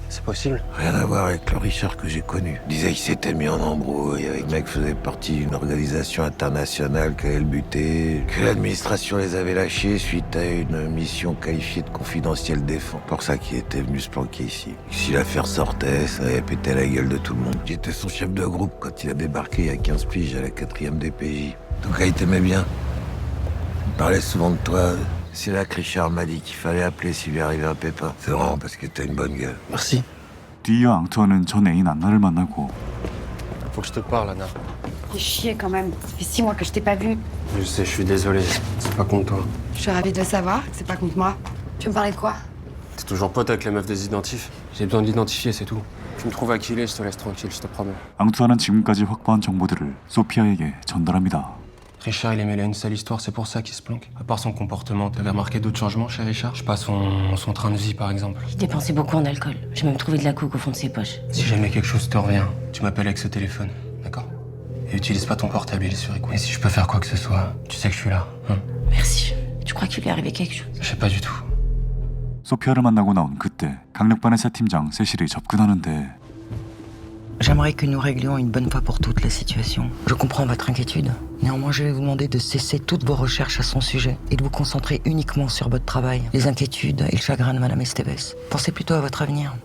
C'est possible? Rien à voir avec le Richard que j'ai connu. Il disait qu'il s'était mis en embrouille avec un mec qui faisait partie d'une organisation internationale qui allait le buter, que l'administration les avait lâchés suite à une mission qualifiée de confidentielle défense. Pour ça qu'il était venu se planquer ici. Si l'affaire sortait, ça avait pété la gueule de tout le monde. J'étais son chef de groupe quand il a débarqué il y a 15 piges à la 4e DPJ. En tout cas, il t'aimait bien. Il parlait souvent de toi. C'est là que Richard m'a dit qu'il fallait appeler s'il lui arrivait un pépin. C'est vraiment parce que t'as une bonne gueule. Merci. 뒤이어 앙투안은 전 애인 안나를 만나고 Faut que je te parle, Anna. Fais chier quand même. Ça fait 6 mois que je t'ai pas vu. Je sais, je suis désolé. C'est pas contre toi. Je suis ravie de le savoir, que c'est pas contre moi. Tu veux me parler de quoi? T'es toujours pote avec les meufs des identifs. J'ai besoin de l'identifier, c'est tout. Tu me trouves à qui il est, je te laisse tranquille, je te promets. 앙투안은 지금까지 확보한 정보들을 소피아에게 전달합니다. Richard, il est mêlé à une sale histoire, c'est pour ça qu'il se planque. À part son comportement, t'avais remarqué d'autres changements chez Richard? Je sais pas, son train de vie, par exemple. Il dépensait beaucoup en alcool. J'ai même trouvé de la coke au fond de ses poches. Si jamais quelque chose te revient, tu m'appelles avec ce téléphone, d'accord? Et utilise pas ton portable, il est sur écoute. Et si je peux faire quoi que ce soit, tu sais que je suis là, hein? Merci. Tu crois qu'il lui est arrivé quelque chose? Je sais pas du tout. 소피아를 만나고 나온 그때 강력반의 새 팀장 세실이 접근하는데 J'aimerais que nous réglions une bonne fois pour toutes la situation. Je comprends votre inquiétude. Néanmoins, je vais vous demander de cesser toutes vos recherches à son sujet et de vous concentrer uniquement sur votre travail. Les inquiétudes et le chagrin de Madame Esteves. Pensez plutôt à votre avenir.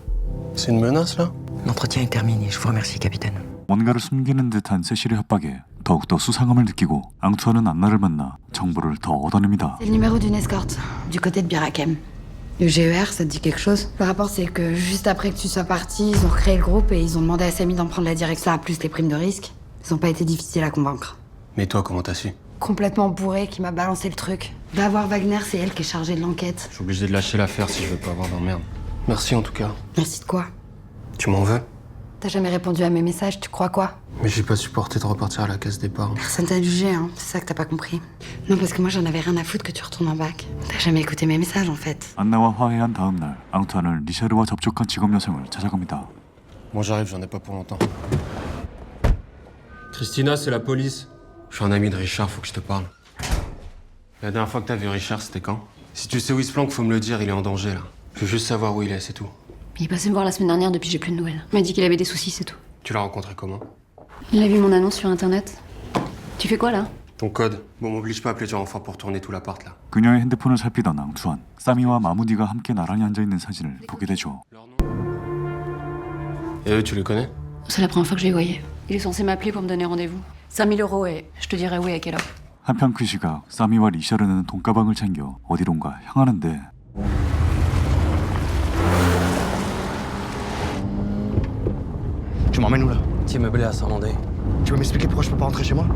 C'est une menace, là? L'entretien est terminé. Je vous remercie, capitaine. 뭔가를 숨기는 듯한 세실의 협박에 더욱더 수상함을 느끼고 앙투안은 안나를 만나 정보를 더 얻어냅니다. C'est le numéro d'une escorte, du côté de Bir Hakeim. Le GER, ça te dit quelque chose? Le rapport, c'est que juste après que tu sois parti, ils ont recréé le groupe et ils ont demandé à Samy d'en prendre la direction, à plus les primes de risque. Ils ont pas été difficiles à convaincre. Mais toi, comment t'as su? Complètement bourré qui m'a balancé le truc. Va voir Wagner, c'est elle qui est chargée de l'enquête. Je suis obligé de lâcher l'affaire si je veux pas avoir d'emmerde. Merci en tout cas. Merci de quoi? Tu m'en veux? T'as jamais répondu à mes messages, tu crois quoi? Mais j'ai pas supporté de repartir à la case départ. Personne t'a jugé, hein. C'est ça que t'as pas compris. Non, parce que moi j'en avais rien à foutre que tu retournes en bac. T'as jamais écouté mes messages en fait. 안나와 화해한 다음 날 앙투안은 리샤르와 접촉한 직업 여성을 찾아갑니다. Bon, j'arrive, j'en ai pas pour longtemps. Christina, c'est la police. Je suis un ami de Richard, faut que je te parle. La dernière fois que t'as vu Richard, c'était quand? Si tu sais où il se planque, faut me le dire, il est en danger là. Je veux juste savoir où il est, c'est tout. Il est passé me voir la semaine dernière, depuis j'ai plus de nouvelles. Il m'a dit qu'il avait des soucis, c'est tout. Tu l'as rencontré comment? Il a vu mon annonce sur internet. Tu fais quoi là? Ton code. Bon, m'oblige pas à appeler du renfort pour tourner tout l'appart là. 그녀의 핸드폰을 살피던 앙투안, 사미와 마무디가 함께 나란히 앉아있는 사진을 보게 되죠. Et eux, tu les connais? C'est la première fois que je les voyais. Il est censé m'appeler pour me donner rendez-vous. 5000 € et je te dirai où et à quelle heure. 한편 그 시각 사미와 리샤르는 돈가방을 챙겨 어디론가 향하는데 Tu m'emmènes où là? Petit meublé à Saint-Mandé. Tu veux m'expliquer pourquoi je peux pas rentrer chez moi?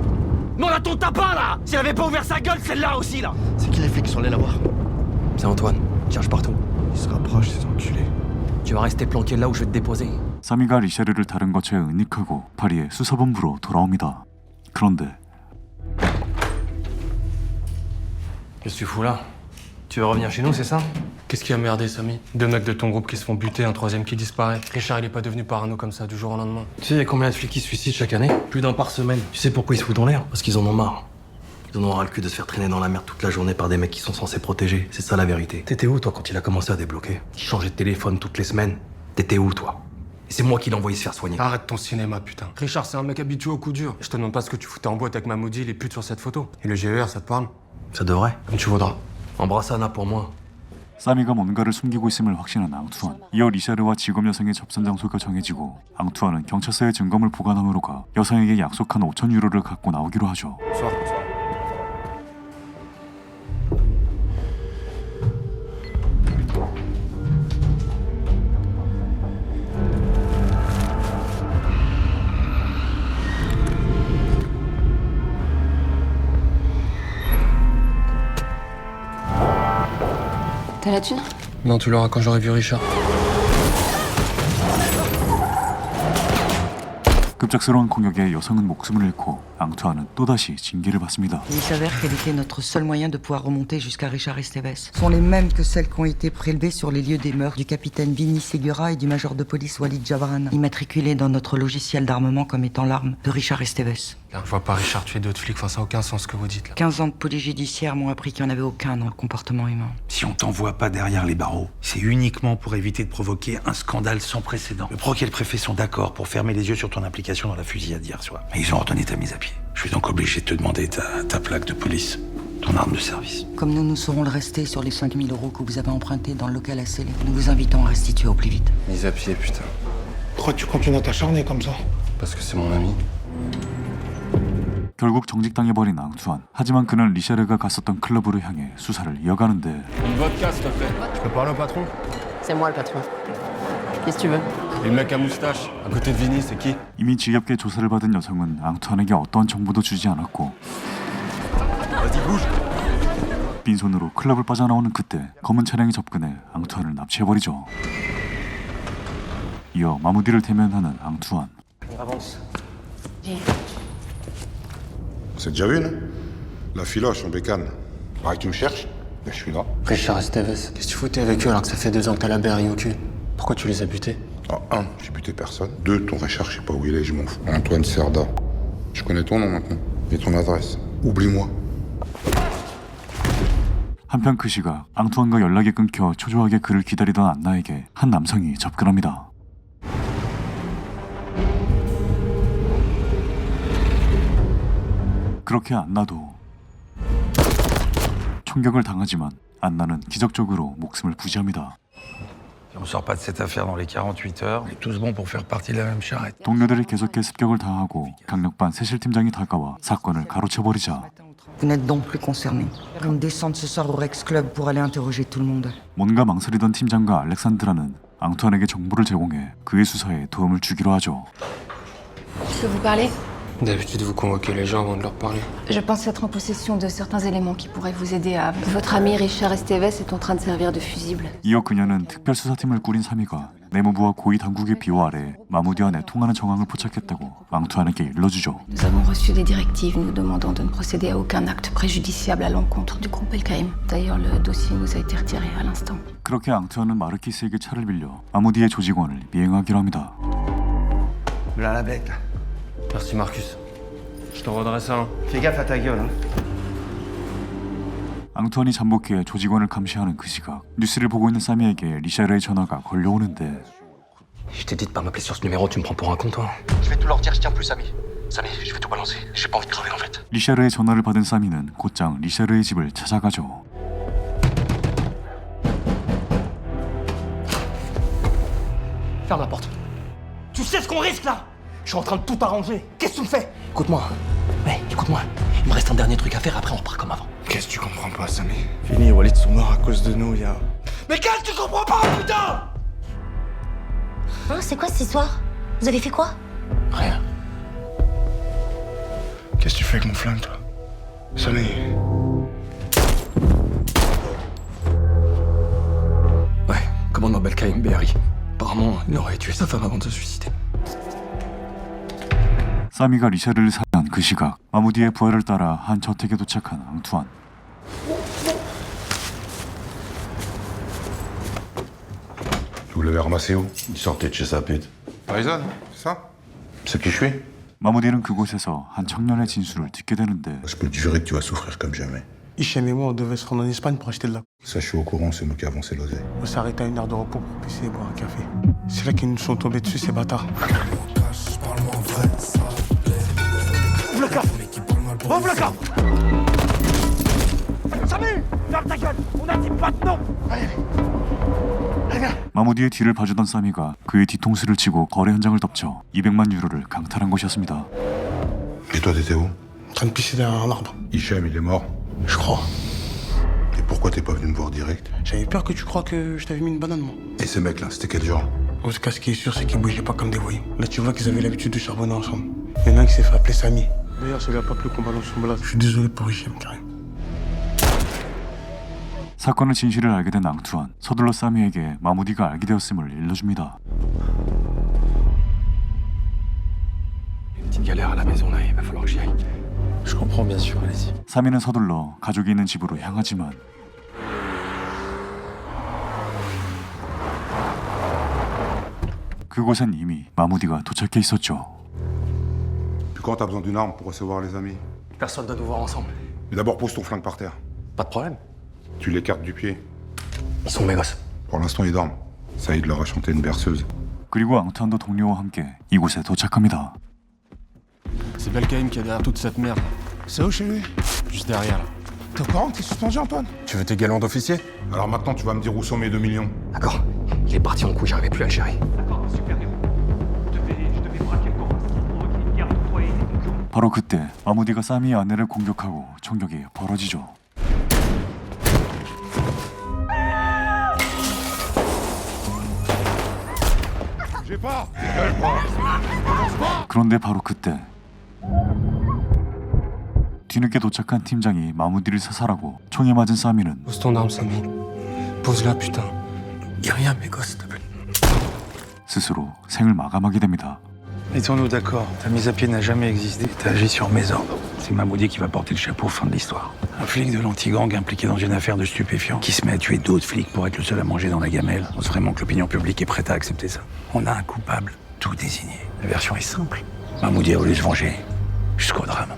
Demande à ton tapin, là! S'il avait pas ouvert sa gueule, celle-là aussi, là! C'est qui les flics qui sont allés la voir? C'est Antoine. Il cherche partout. Ils se rapprochent, ces enculés. Tu vas rester planqué là où je vais te déposer. 사미가 리샤르를 다른 것에 은닉하고 파리의 수사본부로 돌아옵니다. 그런데 Qu'est-ce que tu fous là? Tu veux revenir chez nous, c'est ça? Qu'est-ce qui a merdé, Samy? 2 mecs de ton groupe qui se font buter, un 3e qui disparaît. Richard, il est pas devenu parano comme ça du jour au lendemain. Tu sais, il y a combien de flics qui se suicident chaque année? Plus d'un par semaine. Tu sais pourquoi ils se foutent en l'air? Parce qu'ils en ont marre. Ils en ont ras le cul de se faire traîner dans la merde toute la journée par des mecs qui sont censés protéger. C'est ça la vérité. T'étais où, toi, quand il a commencé à débloquer? Il changeait de téléphone toutes les semaines. T'étais où, toi? Et c'est moi qui l'ai envoyé se faire soigner. Arrête ton cinéma, putain. Richard, c'est un mec habitué au coup dur. Je te demande pas ce que tu foutais en boîte avec Mamoudi et les putes sur cette photo. Et le GER, ça te parle? Ça devrait. Comme tu voudras. Embrasse Anna pour moi. 사미가 뭔가를 숨기고 있음을 확신한 앙투안. 이어 리샤르와 직업 여성의 접선 장소가 정해지고 앙투안은 경찰서에 증거물 보관함으로 가 여성에게 약속한 5,000 유로를 갖고 나오기로 하죠. T'as la thune? Non, tu l'auras quand j'aurai vu Richard. 급작스러운 공격에 여성은 목숨을 잃고 앙투안은 또다시 징계를 받습니다. Il s'avère qu'elle était notre seul moyen de pouvoir remonter jusqu'à Richard Esteves. Sont les mêmes que celles qui ont été prélevées sur les lieux des meurtres du capitaine Vinny Segura et du major de police Walid Jabran, immatriculés dans notre logiciel d'armement comme étant l'arme de Richard Esteves. Je vois pas Richard tuer d'autres flics, enfin ça n'a aucun sens ce que vous dites là. 15 ans de police judiciaire m'ont appris qu'il n'y en avait aucun dans le comportement humain. Si on t'envoie pas derrière les barreaux, c'est uniquement pour éviter de provoquer un scandale sans précédent. Le proc et le préfet sont d'accord pour fermer les yeux sur ton implication dans la fusillade d'hier soir. Mais ils ont ordonné ta mise à pied. Je suis donc obligé de te demander ta plaque de police, ton arme de service. Comme nous saurons le rester sur les 5 000 € que vous avez empruntés dans le local à Célé, nous vous invitons à restituer au plus vite. Mise à pied, putain. Pourquoi tu continues à t'acharner comme ça? Parce que c'est mon ami. 결국 정직당해버린 앙투안. 하지만 그는 리샤르가 갔었던 클럽으로 향해 수사를 이어가는데 Une vodka, s'il te plaît. Je peux parler au patron? C'est moi le patron. Qu'est-ce que tu veux? Et le mec à moustache, à côté de Vinny, c'est qui? 이미 지겹게 조사를 받은 여성은 앙투안에게 어떠한 정보도 주지 않았고 빈손으로 클럽을 빠져나오는 그때 검은 차량이 접근해 앙투안을 납치해버리죠. 이어 마무디를 대면하는 앙투안. C'est déjà vu, non? La filoche en bécane. Ah, tu me cherches? Ben, je suis là. Richard Esteves, qu'est-ce que tu foutais avec eux alors que ça fait 2 ans que t'as la berry au cul? Pourquoi tu les as butés? Ah, 1, j'ai buté personne. 2, ton Richard, je sais pas où il est, je m'en fous. Antoine Serda. Je connais ton nom maintenant. Et ton adresse. Oublie-moi. 한편 그 시각 앙투안과 연락이 끊겨 초조하게 그를 기다리던 안나에게 한 남성이 접근합니다. 그렇게 안나도 총격을 당하지만 안나는 기적적으로 목숨을 부지합니다. Si on sort pas de cette affaire dans les 48 heures, on est tous bons pour faire partie de la même charrette. 동료들이 계속해 습격을 당하고 강력반 세실팀장이 다가와 사건을 가로채버리자 Vous n'êtes donc plus concernés. On descend ce soir au Rex Club pour aller interroger tout le monde. 뭔가 망설이던 팀장과 알렉산드라는 앙투안에게 정보를 제공해 그의 수사에 도움을 주기로 하죠. Je peux vous parler? D'habitude, vous convoquez les gens avant de leur parler. Je pense être en possession de certains éléments qui pourraient vous aider à... Votre ami Richard Esteves est en train de servir de fusible. 이어 그녀는 특별수사팀을 꾸린 사미가 내무부와 고위 당국의 비호 아래 마무디와 내통하는 정황을 포착했다고 앙투안에게 일러주죠. Nous avons reçu des directives nous demandant de ne procéder à aucun acte préjudiciable à l'encontre du groupe El-Kaïm. D'ailleurs, le dossier nous a été retiré à l'instant. 그렇게 앙투안은 마르키스에게 차를 빌려 마무디의 조직원을 미행하기로 합니다. Voilà la bête. Merci, Marcus. Je t'en redresse un. Fais gaffe à ta gueule, hein. 앙투안이 잠복해 조직원을 감시하는 그 시각 뉴스를 보고 있는 사미에게 리샤르의 전화가 걸려오는데 Je t'ai dit de pas m'appeler sur ce numéro, tu me prends pour un con, toi. Je vais tout leur dire, je tiens plus, Samy. Samy, je vais tout balancer. J'ai pas envie de crever, en fait. 리샤르의 전화를 받은 사미는 곧장 리샤르의 집을 찾아가죠. Ferme la porte. Tu sais ce qu'on risque là? Je suis en train de tout arranger. Qu'est-ce que tu me fais? Écoute-moi. Ouais, écoute-moi. Il me reste un dernier truc à faire, après on repart comme avant. Qu'est-ce que tu comprends pas, Samy? Vinny et Walid sont morts à cause de nous, il y a... Mais qu'est-ce que tu comprends pas, putain? Hein, c'est quoi cette histoire? Vous avez fait quoi? Rien. Qu'est-ce que tu fais avec mon flingue, toi? Samy. Ouais, commandement Belkaïm, Béhari. Apparemment, il aurait tué sa femme avant de se suicider. 사미가 리샤르를 살해한 그 시각, 마무디의 부하를 따라 한 저택에 도착한 앙투안. Vous l'avez ramassé où? Il sortait de chez sa pute. Faison, c'est ça? C'est qui je suis? 마무디는 그곳에서 한 청년의 진술을 듣게 되는데 Je peux te jurer que tu vas souffrir comme jamais. Hichem et moi, on devait se rendre en Espagne pour acheter de la... Ça, je suis au courant, c'est nous qui avons avancé l'oseille. On s'est arrêté à une heure de repos pour pisser et boire un café. C'est là qu'ils nous sont tombés dessus, ces bâtards. Ouvre le coffre! Ouvre le coffre! Samy! Ferme ta gueule! On a dit pas de nom! Allez, 마무디의 뒤를 봐주던 사미가 그의 뒤통수를 치고 거래 현장을 덮쳐 200만 유로를 강탈한 것이었습니다. Et toi, t'étais où? En train de pisser derrière un arbre. Hichem, il est mort. Je crois. Et pourquoi t'es pas venu me voir direct? J'avais peur que tu crois que je t'avais mis une banane, moi. Et ces mecs-là, c'était quel genre? En tout cas, ce qui est sûr, c'est qu'ils bougeaient pas comme des voyous. Là, tu vois qu'ils avaient l'habitude de charbonner ensemble. Il y en a un qui s'est fait appeler Samy. D'ailleurs, ça lui a pas plu qu'on balance son blase. Je suis désolé pour Hichem, Karim. 사건의 진실을 알게 된 앙투안, 서둘러 사미에게 마무디가 알게 되었음을 일러줍니다. Une petite galère à la maison là, il va falloir que j'y aille. Je comprends bien sûr, allez-y. 사미는 서둘러 가족이 있는 집으로 향하지만 그곳엔 이미 마무디가 도착해 있었죠. Puis quand t'as besoin d'une arme pour recevoir les amis? Personne doit nous voir ensemble. Mais d'abord, pose ton flingue par terre. Pas de problème. Tu l'écartes du pied. Ils sont mes gosses. Pour l'instant, ils dorment. Saïd leur a chanté une berceuse. 그리고 앙투안도 동료와 함께 이곳에 도착합니다. C'est Belkaïm qui est derrière toute cette merde. C'est où chez lui? Juste derrière là. T'es au courant que t'es suspendu, Antoine? Tu veux tes galons d'officier? Alors maintenant, tu vas me dire où sont mes 2 millions. D'accord. Il est parti en couille, j'arrivais plus à le gérer. 바로 그때 마무디가 사미의 아내를 공격하고 총격이 벌어지죠. 그런데 바로 그때 뒤늦게 도착한 팀장이 마무디를 사살하고 총에 맞은 사미는 Pose ton arme, Samy. Pose-la, putain. Y'a rien, mes gosses, s'il te plaît. 스스로 생을 마감하게 됩니다. Mettons-nous d'accord. Ta mise à pied n'a jamais existé. T'as agi sur mes ordres. C'est Mamoudi qui va porter le chapeau, fin de l'histoire. Un flic de l'anti-gang impliqué dans une affaire de stupéfiants qui se met à tuer d'autres flics pour être le seul à manger dans la gamelle. On pense vraiment que l'opinion publique est prête à accepter ça. On a un coupable, tout désigné. La version est simple. Mamoudi a voulu se venger. Jusqu'au drame.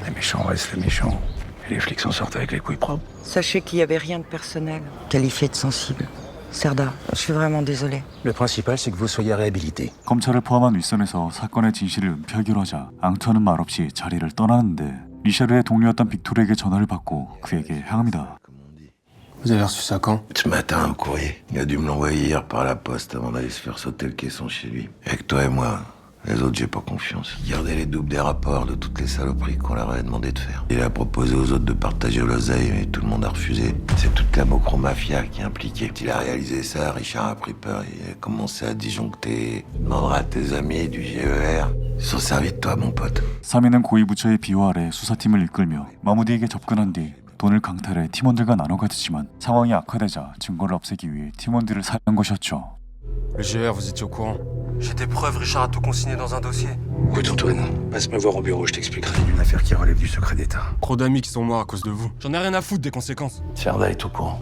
Les méchants restent les méchants. Et les flics s'en sortent avec les couilles propres. Sachez qu'il n'y avait rien de personnel. Qualifié de sensible. Serda, je suis vraiment désolée. Le principal, c'est que vous soyez réhabilité. 검찰을 포함한 윗선에서 사건의 진실을 은폐하기로 하자 앙투안은 말없이 자리를 떠나는데 리샤르의 동료였던 빅토르에게 전화를 받고 그에게 향합니다. Vous avez reçu ça quand? Ce matin, un courrier. Il a dû me l'envoyer hier par la poste avant d'aller se faire sauter le caisson chez lui. Avec toi et moi, les autres, j'ai pas confiance. Il gardait les doubles des rapports de toutes les saloperies qu'on leur avait demandé de faire. Il a proposé aux autres de partager l'oseille, mais tout le monde a refusé. C'est toute la mocro-mafia qui est impliquée. Il a réalisé ça, Richard a pris peur, il a commencé à disjoncter. Demandera à tes amis du GER. Ils sont servis de toi, mon pote. 사미는 고위 부처의 비호 아래 수사팀을 이끌며 마무디에게 접근한 뒤 돈을 강탈해 팀원들과 나눠 가졌지만 상황이 악화되자 증거를 없애기 위해 팀원들을 살해한 것이었죠. Le GR, vous étiez au courant? J'ai des preuves, Richard a tout consigné dans un dossier. Écoute, Antoine, passe me voir au bureau, je t'expliquerai. Une affaire qui relève du secret d'État. Trop d'amis qui sont morts à cause de vous. J'en ai rien à foutre des conséquences. Serda est au courant.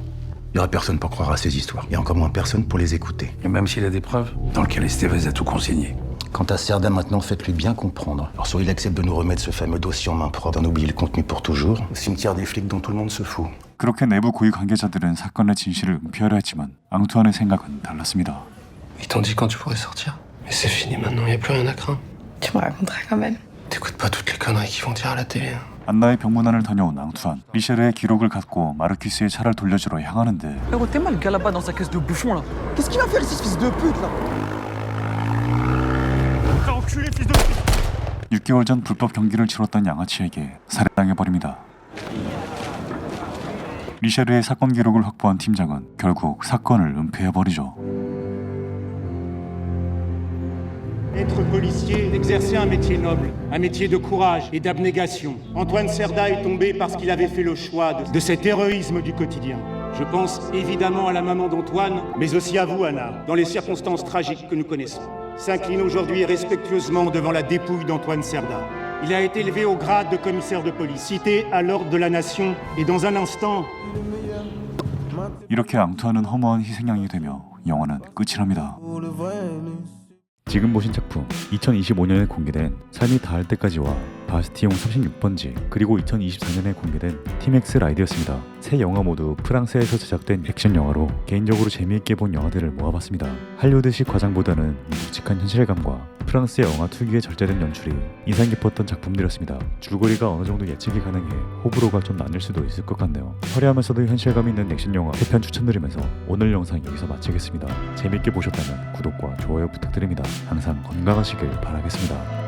Il n'y aura personne pour croire à ces histoires. Il y a encore moins personne pour les écouter. Et même s'il a des preuves, dans le cas Estevez a tout consigné. Quant à Serda, maintenant, faites-lui bien comprendre. Alors, soit il accepte de nous remettre ce fameux dossier en main propre, d'en oublier le contenu pour toujours, au cimetière des flics dont tout le monde se fout. 그렇게 내부 고위 관계자들은 사건의 진실을 은폐하려 했지만 앙투안의 생각은 달랐습니다. Ils t'ont dit quand tu pourrais sortir. Mais c'est fini maintenant, y a plus rien à craindre. Tu me raconteras quand même. T'écoutes pas toutes les conneries qu'ils vont dire à la télé. 안나의 병문안을 다녀온 앙투안, 리샤르의 기록을 갖고 마르키스의 차를 돌려주러 향하는데 Frérot, t'es mal le gars là-bas dans sa caisse de bouffon là. Qu'est-ce qu'il va faire ici, ce fils de pute là? T'as enculé, fils de pute! 6개월 전 불법 경기를 치렀던 양아치에게 살해당해버립니다. 리샤르의 사건 기록을 확보한 팀장은 결국 사건을 은폐해버리죠. Être policier, exercer un métier noble, un métier de courage et d'abnégation. Antoine Cerda est tombé parce qu'il avait fait le choix de cet héroïsme du quotidien. Je pense évidemment à la maman d'Antoine, mais aussi à vous, Anna, dans les circonstances tragiques que nous connaissons. S'incline aujourd'hui respectueusement devant la dépouille d'Antoine Cerda. Il a été élevé au grade de commissaire de police, cité à l'ordre de la nation, et dans un instant... 이렇게 앙투안은 허무한 희생양이 되며 영화는 끝이 납니다. 지금 보신 작품 2025년에 공개된 삶이 닿을 때까지와 바스티용 36번지 그리고 2024년에 공개된 팀엑스 라이드였습니다. 세 영화 모두 프랑스에서 제작된 액션 영화로 개인적으로 재미있게 본 영화들을 모아봤습니다. 할리우드식 과장보다는 묵직한 현실감과 프랑스의 영화 특유의 절제된 연출이 인상 깊었던 작품들이었습니다. 줄거리가 어느 정도 예측이 가능해 호불호가 좀 나뉠 수도 있을 것 같네요. 화려하면서도 현실감 있는 액션 영화 3편 추천드리면서 오늘 영상 여기서 마치겠습니다. 재밌게 보셨다면 구독과 좋아요 부탁드립니다. 항상 건강하시길 바라겠습니다.